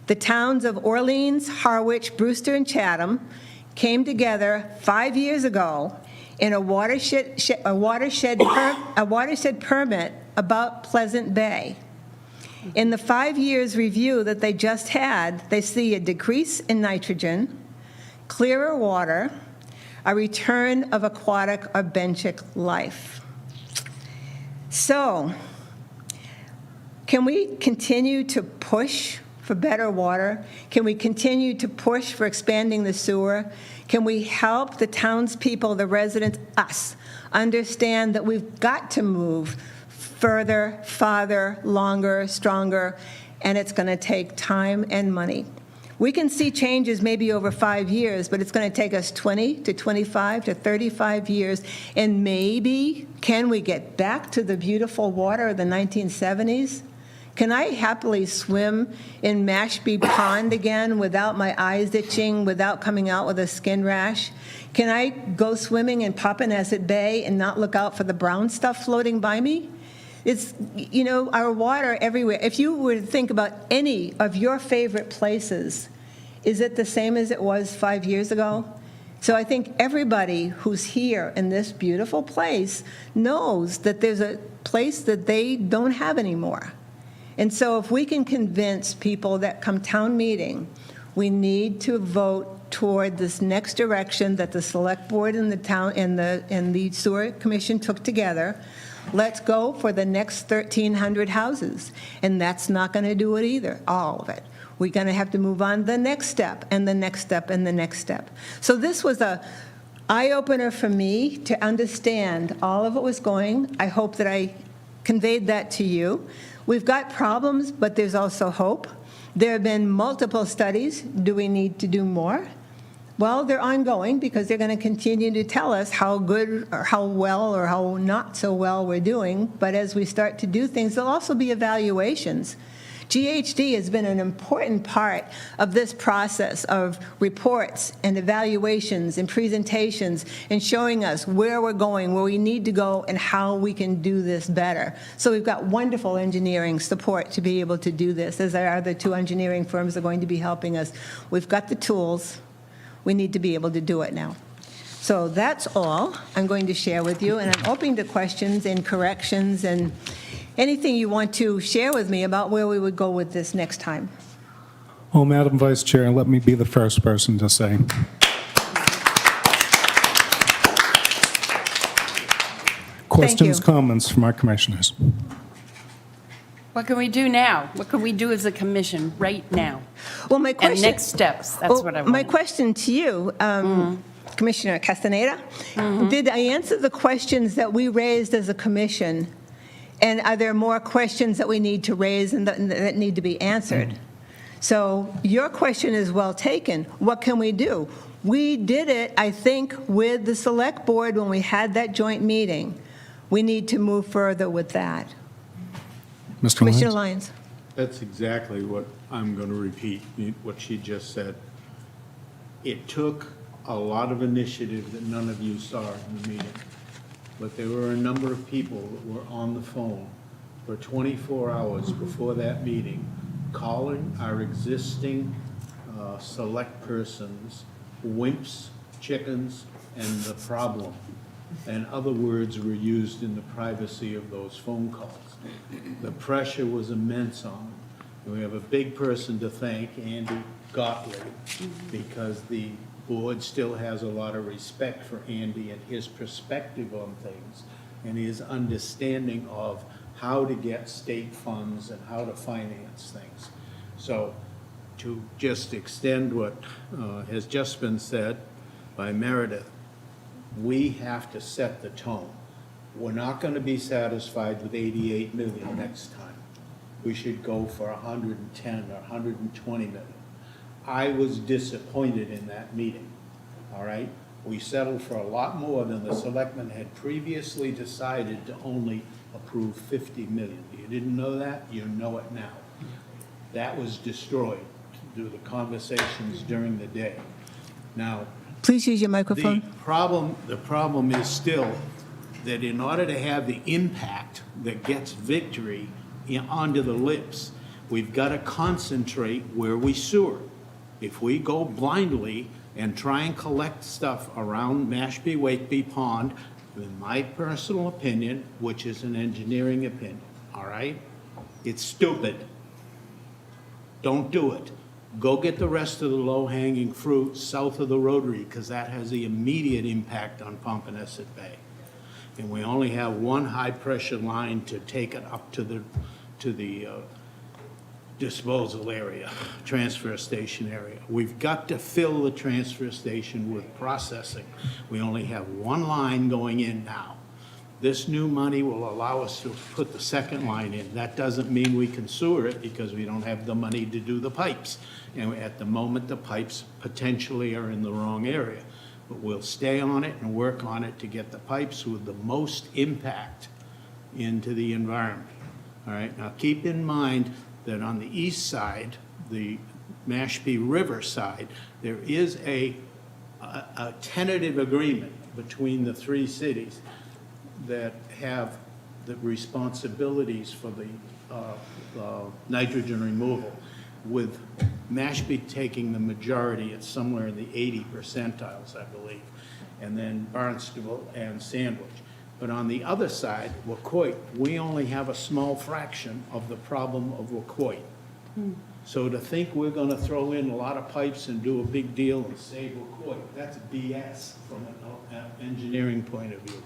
the towns of Orleans, Harwich, Brewster, and Chatham came together 5 years ago in a watershed permit about Pleasant Bay. In the 5 years review that they just had, they see a decrease in nitrogen, clearer water, a return of aquatic or benchic life. So, can we continue to push for better water? Can we continue to push for expanding the sewer? Can we help the townspeople, the residents, us, understand that we've got to move further, farther, longer, stronger, and it's going to take time and money. We can see changes maybe over 5 years, but it's going to take us 20 to 25 to 35 years, and maybe can we get back to the beautiful water of the 1970s? Can I happily swim in Mashpee Pond again without my eyes itching, without coming out with a skin rash? Can I go swimming in Papaneset Bay and not look out for the brown stuff floating by me? It's, you know, our water everywhere. If you were to think about any of your favorite places, is it the same as it was 5 years ago? So I think everybody who's here in this beautiful place knows that there's a place that they don't have anymore. And so if we can convince people that come town meeting, we need to vote toward this next direction that the select board and the town and the sewer commission took together. Let's go for the next 1,300 houses. And that's not going to do it either, all of it. We're going to have to move on the next step and the next step and the next step. So this was a eye-opener for me to understand all of it was going. I hope that I conveyed that to you. We've got problems, but there's also hope. There have been multiple studies. Do we need to do more? Well, they're ongoing because they're going to continue to tell us how good or how well or how not so well we're doing. But as we start to do things, there'll also be evaluations. GHD has been an important part of this process of reports and evaluations and presentations and showing us where we're going, where we need to go, and how we can do this better. So we've got wonderful engineering support to be able to do this, as our other two engineering firms are going to be helping us. We've got the tools. We need to be able to do it now. So that's all I'm going to share with you, and I'm open to questions and corrections and anything you want to share with me about where we would go with this next time. Well, Madam Vice Chair, let me be the first person to say. Questions, comments from our commissioners? What can we do now? What can we do as a commission right now? Well, my And question... next steps, that's what I want. My question to you, Commissioner Castaneda, did I answer the questions that we raised as a commission? And are there more questions that we need to raise and that need to be answered? So your question is well taken. What can we do? We did it, I think, with the select board when we had that joint meeting. We need to move further with that. Mr. Commissioner Lyons? Lyons. That's exactly what I'm going to repeat, what she just said. It took a lot of initiative that none of you saw in the meeting, but there were a number of people that were on the phone for 24 hours before that meeting, calling our existing select persons wimps, chickens, and the problem. And other words were used in the privacy of those phone calls. The pressure was immense on them. And we have a big person to thank, Andy Gottlieb, because the board still has a lot of respect for Andy and his perspective on things and his understanding of how to get state funds and how to finance things. So to just extend what has just been said by Meredith, we have to set the tone. We're not going to be satisfied with 88 million next time. We should go for 110 or 120 million. I was disappointed in that meeting, all right? We settled for a lot more than the selectmen had previously decided to only approve 50 million. You didn't know that? You know it now. That was destroyed through the conversations during the day. Now, Please use your microphone. the problem is still that in order to have the impact that gets victory onto the lips, we've got to concentrate where we sewer. If we go blindly and try and collect stuff around Mashpee, Wakeby Pond, in my personal opinion, which is an engineering opinion, all right? It's stupid. Don't do it. Go get the rest of the low-hanging fruit south of the Rotary, because that has the immediate impact on Pompanesett Bay. And we only have one high-pressure line to take it up to the disposal area, transfer station area. We've got to fill the transfer station with processing. We only have one line going in now. This new money will allow us to put the second line in. That doesn't mean we can sewer it because we don't have the money to do the pipes. And at the moment, the pipes potentially are in the wrong area. But we'll stay on it and work on it to get the pipes with the most impact into the environment. All right, now keep in mind that on the east side, the Mashpee River side, there is a tentative agreement between the three cities that have the responsibilities for the nitrogen removal, with Mashpee taking the majority. It's somewhere in the 80 percentiles, I believe, and then Barnstable and Sandwich. But on the other side, Wacoit, we only have a small fraction of the problem of Wacoit. So to think we're gonna throw in a lot of pipes and do a big deal and save Wacoit, that's BS from an engineering point of view.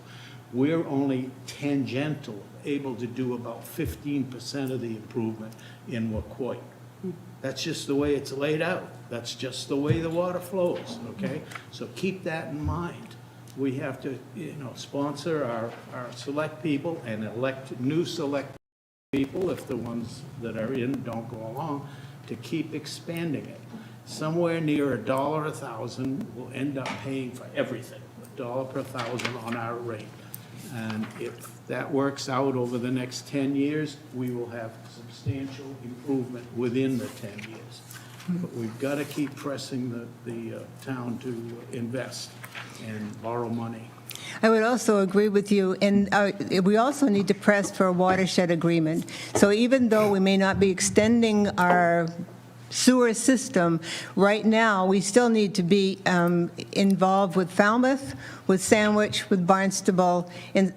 We're only tangential, able to do about 15% of the improvement in Wacoit. That's just the way it's laid out. That's just the way the water flows, okay? So keep that in mind. We have to, sponsor our select people and elect new select people, if the ones that are in don't go along, to keep expanding it. Somewhere near $1 a thousand will end up paying for everything, $1 per thousand on our rate. And if that works out over the next 10 years, we will have substantial improvement within the 10 years. But we've got to keep pressing the town to invest and borrow money. I would also agree with you, and we also need to press for a watershed agreement. So even though we may not be extending our sewer system, right now, we still need to be involved with Falmouth, with Sandwich, with Barnstable, and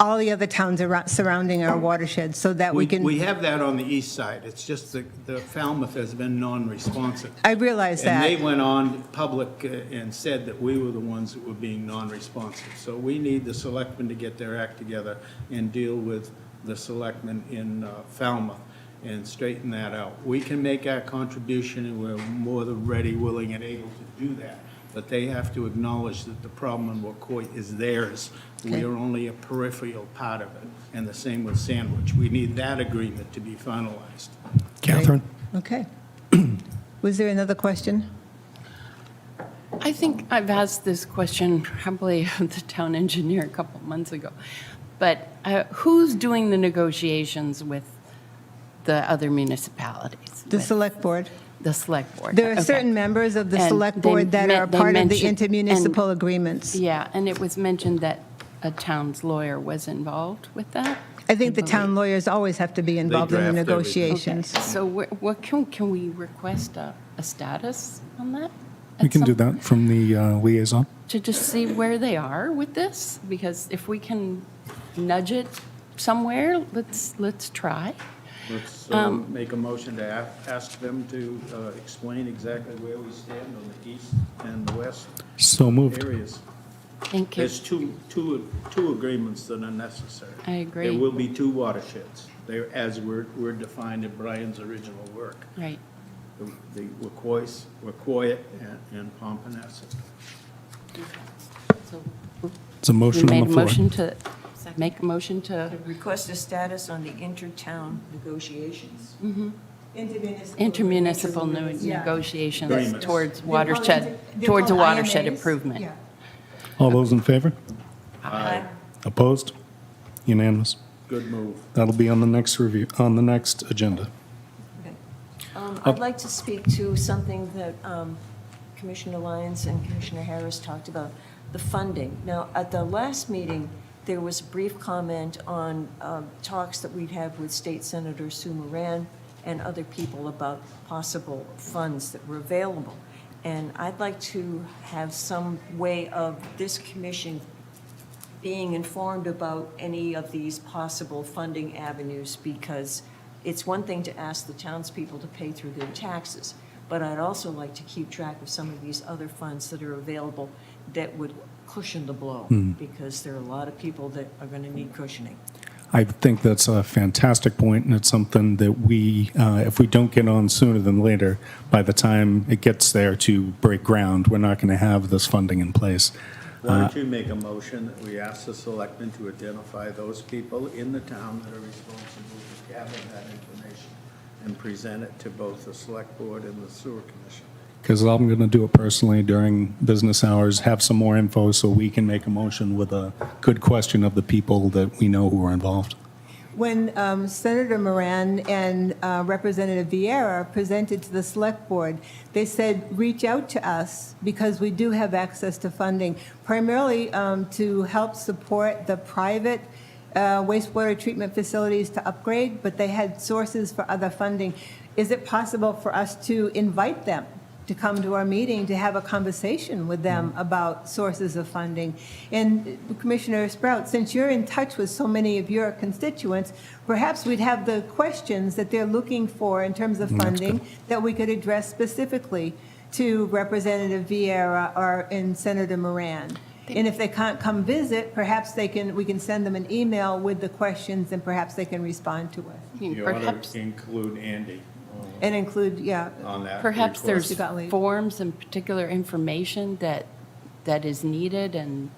all the other towns surrounding our watershed, so that we can... We have that on the east side. It's just the Falmouth has been non-responsive. I realize that. And they went on public and said that we were the ones that were being non-responsive. So we need the selectmen to get their act together and deal with the selectmen in Falmouth and straighten that out. We can make our contribution, and we're more than ready, willing, and able to do that. But they have to acknowledge that the problem in Wacoit is theirs. We are only a peripheral part of it, and the same with Sandwich. We need that agreement to be finalized. Catherine? Okay. Was there another question? I think I've asked this question probably of the town engineer a couple months ago. But who's doing the negotiations with the other municipalities? The with Select Board. The Select Board. There are Okay. certain members of the And Select they Board that are they part of the mentioned- intermunicipal and- agreements. Yeah, and it was mentioned that a town's lawyer was involved with that? I think the town lawyers always have to be involved in the draft everything. negotiations. So what can we request a status on that? We at can do some- that from the liaison. To just see where they are with this? Because if we can nudge it somewhere, let's try. Let's make a motion to ask them to explain exactly where we stand on the east and the west So moved. areas. Thank you. There's two agreements that are necessary. I agree. There will be two watersheds, as were defined in Brian's original work. Right. The Wacoit and Pompanesett. So It's a we motion on made the a floor. motion to, make a motion to Request a status on the intertown negotiations. intermunicipal Yeah. negotiations Agreements. towards They're called watershed, they're towards a called watershed IMAs. improvement. Yeah. All those in favor? Aye. Opposed? Unanimous. Good move. That'll be on the next review, on the next agenda. Okay. I'd like to speak to something that Commissioner Lyons and Commissioner Harris talked about, the funding. Now, at the last meeting, there was a brief comment on talks that we'd have with State Senator Sue Moran and other people about possible funds that were available. And I'd like to have some way of this commission being informed about any of these possible funding avenues, because it's one thing to ask the townspeople to pay through their taxes, but I'd also like to keep track of some of these other funds that are available that would cushion the blow, because there are a lot of people that are going to need cushioning. I think that's a fantastic point, and it's something that we, if we don't get on sooner than later, by the time it gets there to break ground, we're not going to have this funding in place. Why don't you make a motion that we ask the selectmen to identify those people in the town that are responsible for gathering that information and present it to both the select board and the sewer commission? Because I'm going to do it personally during business hours, have some more info so we can make a motion with a good question of the people that we know who are involved. When Senator Moran and Representative Vieira presented to the Select Board, they said, reach out to us because we do have access to funding, primarily to help support the private wastewater treatment facilities to upgrade, but they had sources for other funding. Is it possible for us to invite them to come to our meeting, to have a conversation with them about sources of funding? And Commissioner Sprout, since you're in touch with so many of your constituents, perhaps we'd have the questions that they're looking for in terms of funding that we could address specifically to Representative Vieira or and Senator Moran. And if they can't come visit, perhaps we can send them an email with the questions and perhaps they can respond to us. You ought to include Andy And include, on that. Perhaps request. there's You got leave. forms and particular information that is needed, and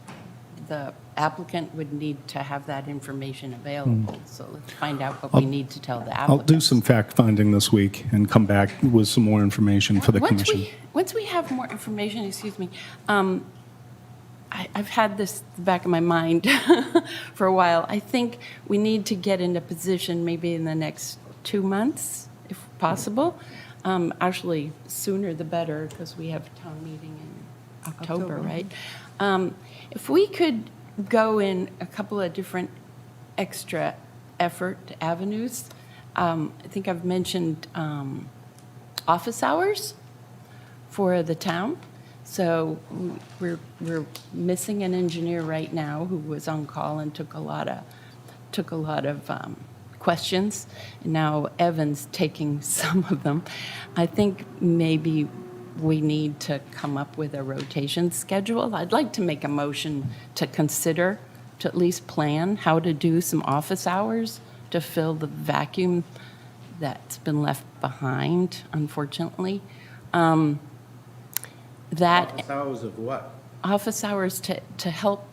the applicant would need to have that information available. So let's find out what we need to tell the applicant. I'll do some fact-finding this week and come back with some more information for the commission. Once we have more information, excuse me, I've had this in the back of my mind for a while. I think we need to get in a position maybe in the next 2 months, if possible. Actually, sooner the better, because we have town meeting in October, right? If we could go in a couple of different extra effort avenues, I think I've mentioned office hours for the town. So we're missing an engineer right now who was on call and took a lot of questions. And now Evan's taking some of them. I think maybe we need to come up with a rotation schedule. I'd like to make a motion to consider, to at least plan how to do some office hours to fill the vacuum that's been left behind, unfortunately. Office hours of what? Office hours to help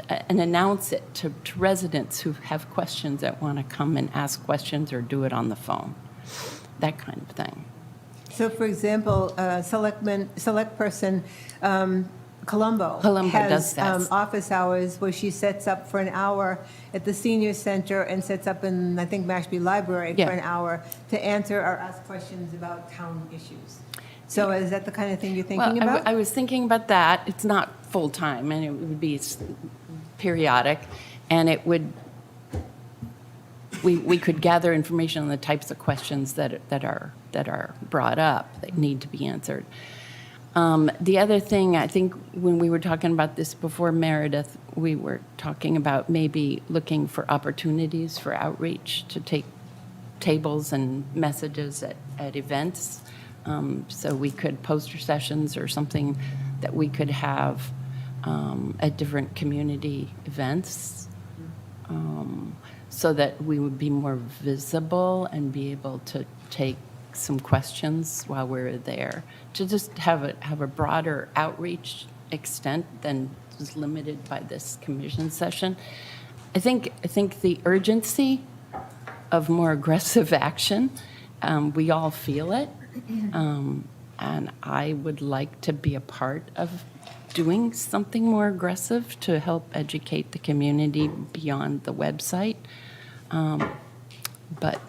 and announce it to residents who have questions that want to come and ask questions or do it on the phone, that kind of thing. So, for example, select person Colombo Colombo has does that. office hours where she sets up for an hour at the senior center and sets up in, I think, Mashpee Library Yeah. for an hour to answer or ask questions about town issues. So is that the kind of thing you're thinking about? I was thinking about that. It's not full-time, and it would be periodic, and it would, we could gather information on the types of questions that are brought up, that need to be answered. The other thing, I think when we were talking about this before, Meredith, we were talking about maybe looking for opportunities for outreach to take tables and messages at events. So we could poster sessions or something that we could have at different community events, so that we would be more visible and be able to take some questions while we're there, to just have a broader outreach extent than is limited by this commission session. I think the urgency of more aggressive action, we all feel it. And I would like to be a part of doing something more aggressive to help educate the community beyond the website. But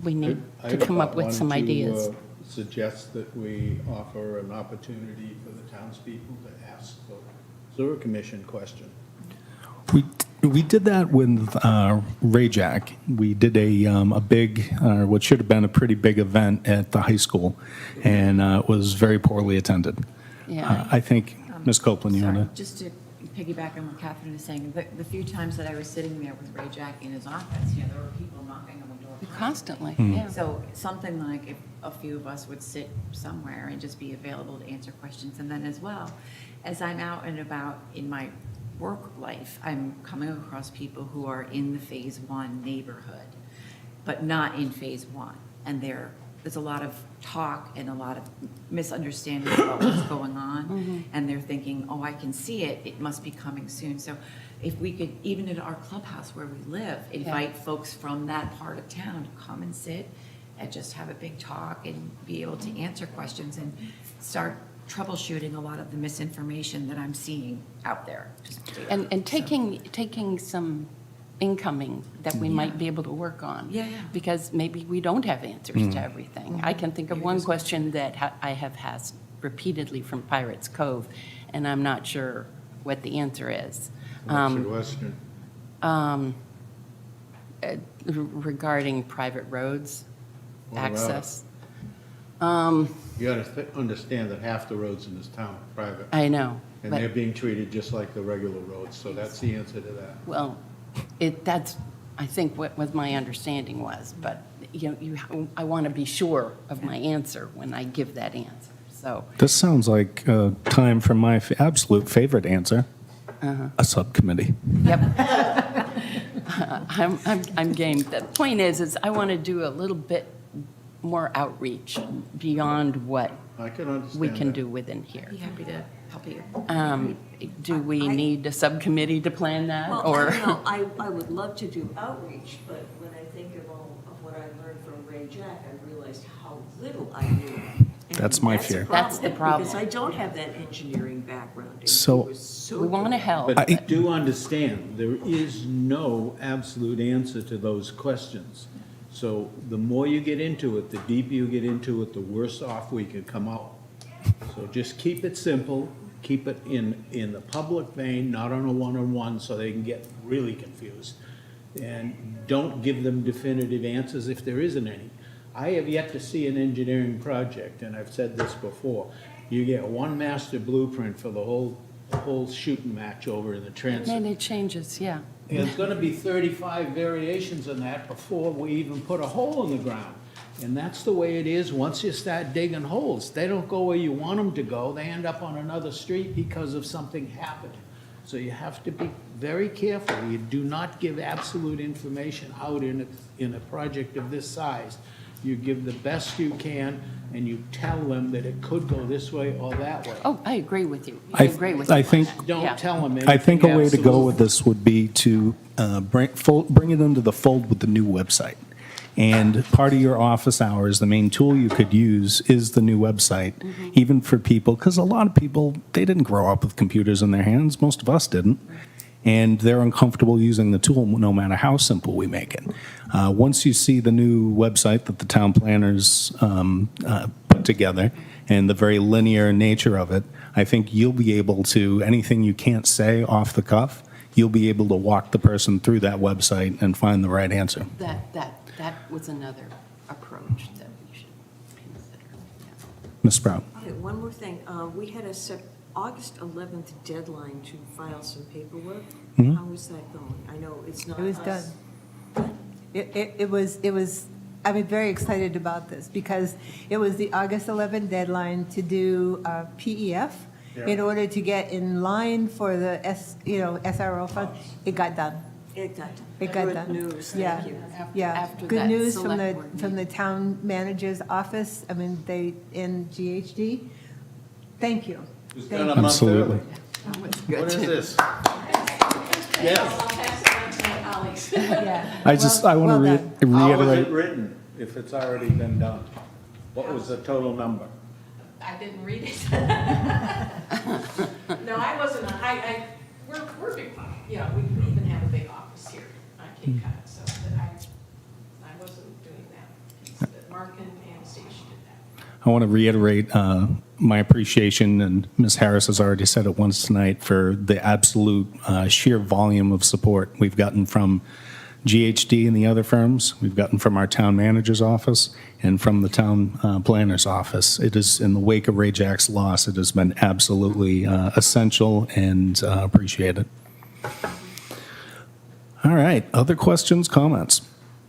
we need to come up with some ideas. Why don't you suggest that we offer an opportunity for the townspeople to ask the sewer commission question? We did that with Ray-Jack. We did a big, what should have been a pretty big event at the high school, and it was very poorly attended. Yeah. I think, Ms. Copeland, you Sorry, want to? just to piggyback on what Catherine is saying, the few times that I was sitting there with Ray Jack in his office, there were people knocking on the door. Constantly, yeah. So something like if a few of us would sit somewhere and just be available to answer questions. And then as well, as I'm out and about in my work life, I'm coming across people who are in the Phase 1 neighborhood, but not in Phase 1. And there's a lot of talk and a lot of misunderstanding about what's going on. And they're thinking, oh, I can see it, it must be coming soon. So if we could, even in our clubhouse where we live, invite folks from that part of town to come and sit and just have a big talk and be able to answer questions and start troubleshooting a lot of the misinformation that I'm seeing out there. And taking some incoming that we might be able to work on. Yeah, yeah. Because maybe we don't have answers to everything. I can think of one question that I have asked repeatedly from Pirates Cove, and I'm not sure what the answer is. Western. Regarding private roads, What about it? access. You gotta understand that half the roads in this town are private, I know, and they're but, being treated just like the regular roads, so that's the answer to that. well, that's, I think, what my understanding was, but, I want to be sure of my answer when I give that answer, so. This sounds like time for my absolute favorite answer, a subcommittee. Yep. I'm game. The point is I want to do a little bit more outreach beyond what I can understand we can that. do within here. Be happy to help you. Do we need a subcommittee to plan that, Well, or? I would love to do outreach, but when I think of all of what I learned from Ray Jack, I realized how little I knew. And That's my a fear. That's the problem. Because I don't have that engineering background. and So- he was so We want to good. help. But do understand, there is no absolute answer to those questions. So the more you get into it, the deeper you get into it, the worse off we could come out. So just keep it simple, keep it in the public vein, not on a one-on-one, so they can get really confused. And don't give them definitive answers if there isn't any. I have yet to see an engineering project, and I've said this before, you get one master blueprint for the whole shooting match over in the transit. And it changes, yeah. There's gonna be 35 variations on that before we even put a hole in the ground. And that's the way it is, once you start digging holes. They don't go where you want them to go, they end up on another street because of something happened. So you have to be very careful. You do not give absolute information out in a project of this size. You give the best you can, and you tell them that it could go this way or that way. Oh, I agree with you. I agree with you. I think Yeah. Don't tell them anything I think a way to go absolute. with this would be to bring it into the fold with the new website. And part of your office hours, the main tool you could use is the new website, even for people, because a lot of people, they didn't grow up with computers in their hands. Most of us didn't. And they're uncomfortable using the tool no matter how simple we make it. Once you see the new website that the town planners put together and the very linear nature of it, I think you'll be able to, anything you can't say off the cuff, you'll be able to walk the person through that website and find the right answer. That was another approach that we should consider. Yeah. Ms. Sprout? Okay, one more thing. We had a August 11th deadline to file some paperwork. How is that going? I know it's not It was us. done. It was, I'm very excited about this because it was the August 11th deadline to do PEF in order to get in line for the SRO fund. It got done. It got done. It got Good done. news, Yeah. thank you. Yeah, After good that news from select the, board from the town manager's office, I mean, they, in GHD. Thank you. It's Thank done a you. month early. Absolutely. What is this? Yes. Yeah. I just, I want Well to done. How is it reiterate, written, if it's already been done? What was the total number? I didn't read it. No, I wasn't, we're big, we even have a big office here on Cape Cod, so that I wasn't doing that. But Mark and Anastasia did that. I want to reiterate my appreciation, and Ms. Harris has already said it once tonight, for the absolute sheer volume of support we've gotten from GHD and the other firms. We've gotten from our town manager's office and from the town planner's office. It is, in the wake of Ray Jack's loss, it has been absolutely essential and appreciated. All right, other questions, comments?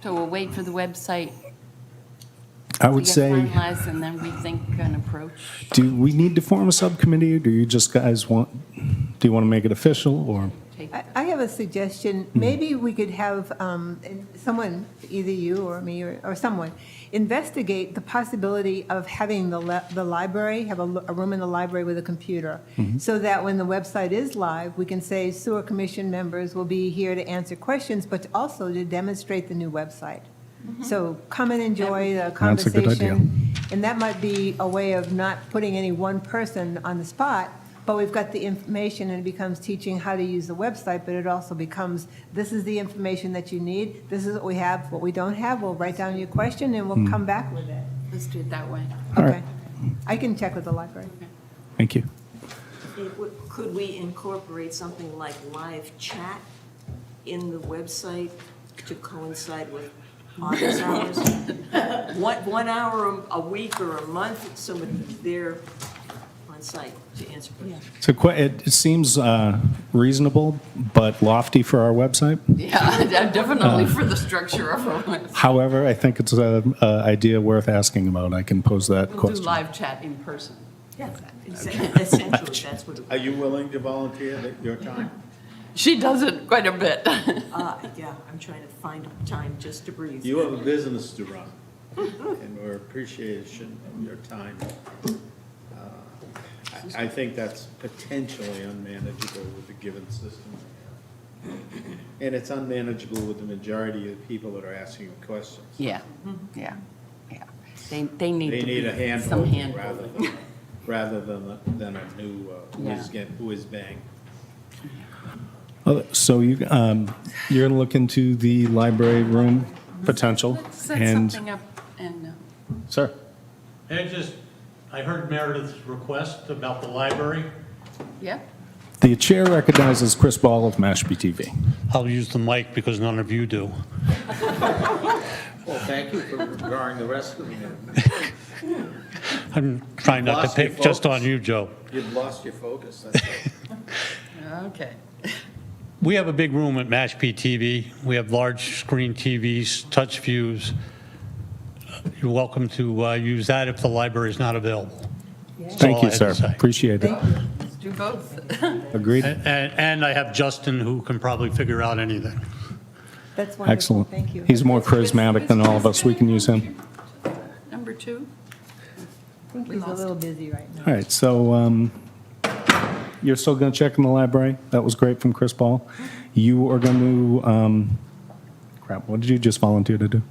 So we'll wait for the website I to would get say, finalized, and then we think an approach. do we need to form a subcommittee, or do you just guys want do you want to make it official, or? I have a suggestion. Maybe we could have someone, either you or me or someone, investigate the possibility of having the library, have a room in the library with a computer, so that when the website is live, we can say sewer commission members will be here to answer questions, but also to demonstrate the new website. So come and enjoy the That's a good idea. conversation. And that might be a way of not putting any one person on the spot, but we've got the information, and it becomes teaching how to use the website, but it also becomes, this is the information that you need, this is what we have, what we don't have, we'll write down your question, and we'll come back with it. Let's do it that way. All Okay. right. I can check with the library. Thank you. Could we incorporate something like live chat in the website to coincide with office hours? 1 hour a week or a month, so they're on site to answer questions. So it seems reasonable, but lofty for our website. Yeah, definitely for the structure of our website. However, I think it's an idea worth asking about. I can pose that We'll do question. live chat in person. Yeah, essentially, that's what it Are you willing to volunteer your time? She does it quite a bit. Yeah, I'm trying to find time just to breathe. You have a business to run, and we're appreciation of your time. I think that's potentially unmanageable with the given system. And it's unmanageable with the majority of the people that are asking you questions. Yeah, yeah, yeah. They need They to need a be some handhold hand. rather than a new whiz bang. So you're going to look into the library room potential, Set and something up and, sir, I heard Meredith's request about the library. yeah. the chair recognizes Chris Ball of Mashpee TV. I'll use the mic because none of you do. Well, thank you for regarding the rest of them. I'm trying not to Lost your pick just focus. on you, Joe. You've lost your focus, that's all. Okay. We have a big room at Mashpee TV. We have large screen TVs, touch views. You're welcome to use that if the library is not available. That's Thank all I you, had sir. to say. Appreciate it. Let's do both. Agreed. And I have Justin, who can probably figure out anything. That's wonderful, Excellent. thank you. He's more charismatic than all of us. We can use him. Number 2? I think he's a little busy right now. All right, so you're still going to check in the library? That was great from Chris Ball. You are going to, what did you just volunteer to do?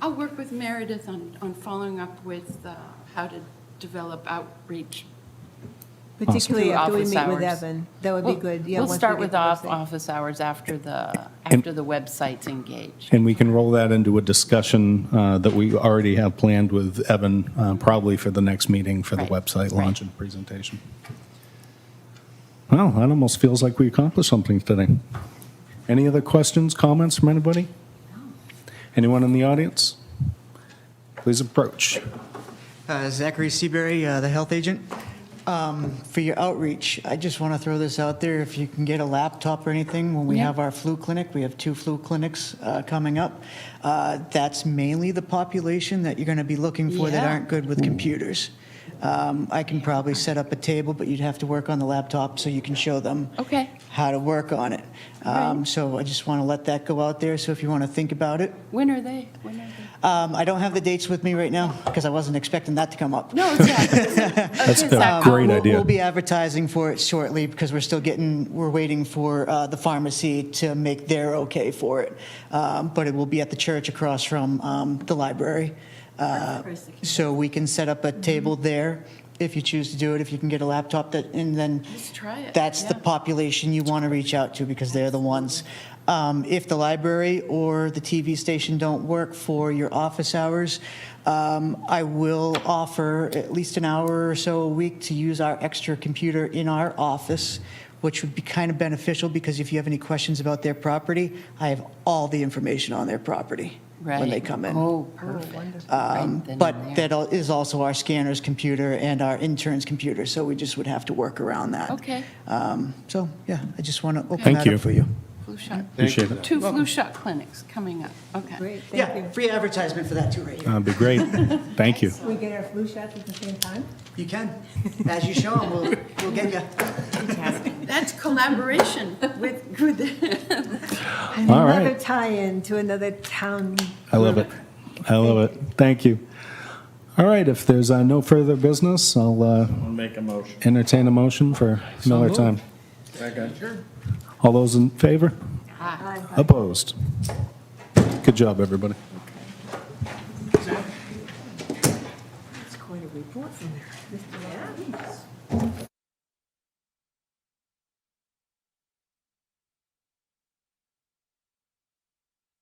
I'll work with Meredith on following up with how to develop outreach. Particularly Through after we office meet with hours. Evan. That would be good, yeah. We'll once we start get with the website. office hours after the website's engaged. And we can roll that into a discussion that we already have planned with Evan, probably for the next meeting for the Right, website right. launch and presentation. Well, that almost feels like we accomplished something today. Any other questions, comments from anybody? Anyone in the audience? Please approach. Zachary Seabury, the health agent. For your outreach, I just want to throw this out there. If you can get a laptop or anything, when we Yeah. have our flu clinic, we have 2 flu clinics coming up. That's mainly the population that you're going to be looking for that Yeah. aren't good with computers. I can probably set up a table, but you'd have to work on the laptop so you can show them Okay. how to work on it. So I just want to let that go out there. So if you want to think about it, When are they? I don't have the dates with me right now because I wasn't expecting that to come up. No, it's not. That's a great idea. We'll be advertising for it shortly because we're waiting for the pharmacy to make their okay for it. But it will be at the church across from the library. So we can set up a table there if you choose to do it, if you can get a laptop and then Let's try it. that's the Yeah. population you want to reach out to because they're the ones. If the library or the TV station don't work for your office hours, I will offer at least an hour or so a week to use our extra computer in our office, which would be kind of beneficial because if you have any questions about their property, I have all the information on their property when they Right. come in. Oh, perfect. Right then But and there. that is also our scanner's computer and our intern's computer, so we just would have to work around that. Okay. So, yeah, I just want to open Thank that you. up for you. Flu shot. Appreciate it. 2 flu shot clinics coming up. Okay. Great, thank Yeah, you. free advertisement for that too, right here. That'd be great. Thank you. We get our flu shots at the same time? You can. As you show them, we'll get you. That's collaboration with. All right. Another tie-in to another town. I love it. I love it. Thank you. All right, if there's no further business, I'll I'll make a motion. entertain a motion for another time. Second. All those in favor? Aye. Opposed? Good job, everybody. That's quite a report from there.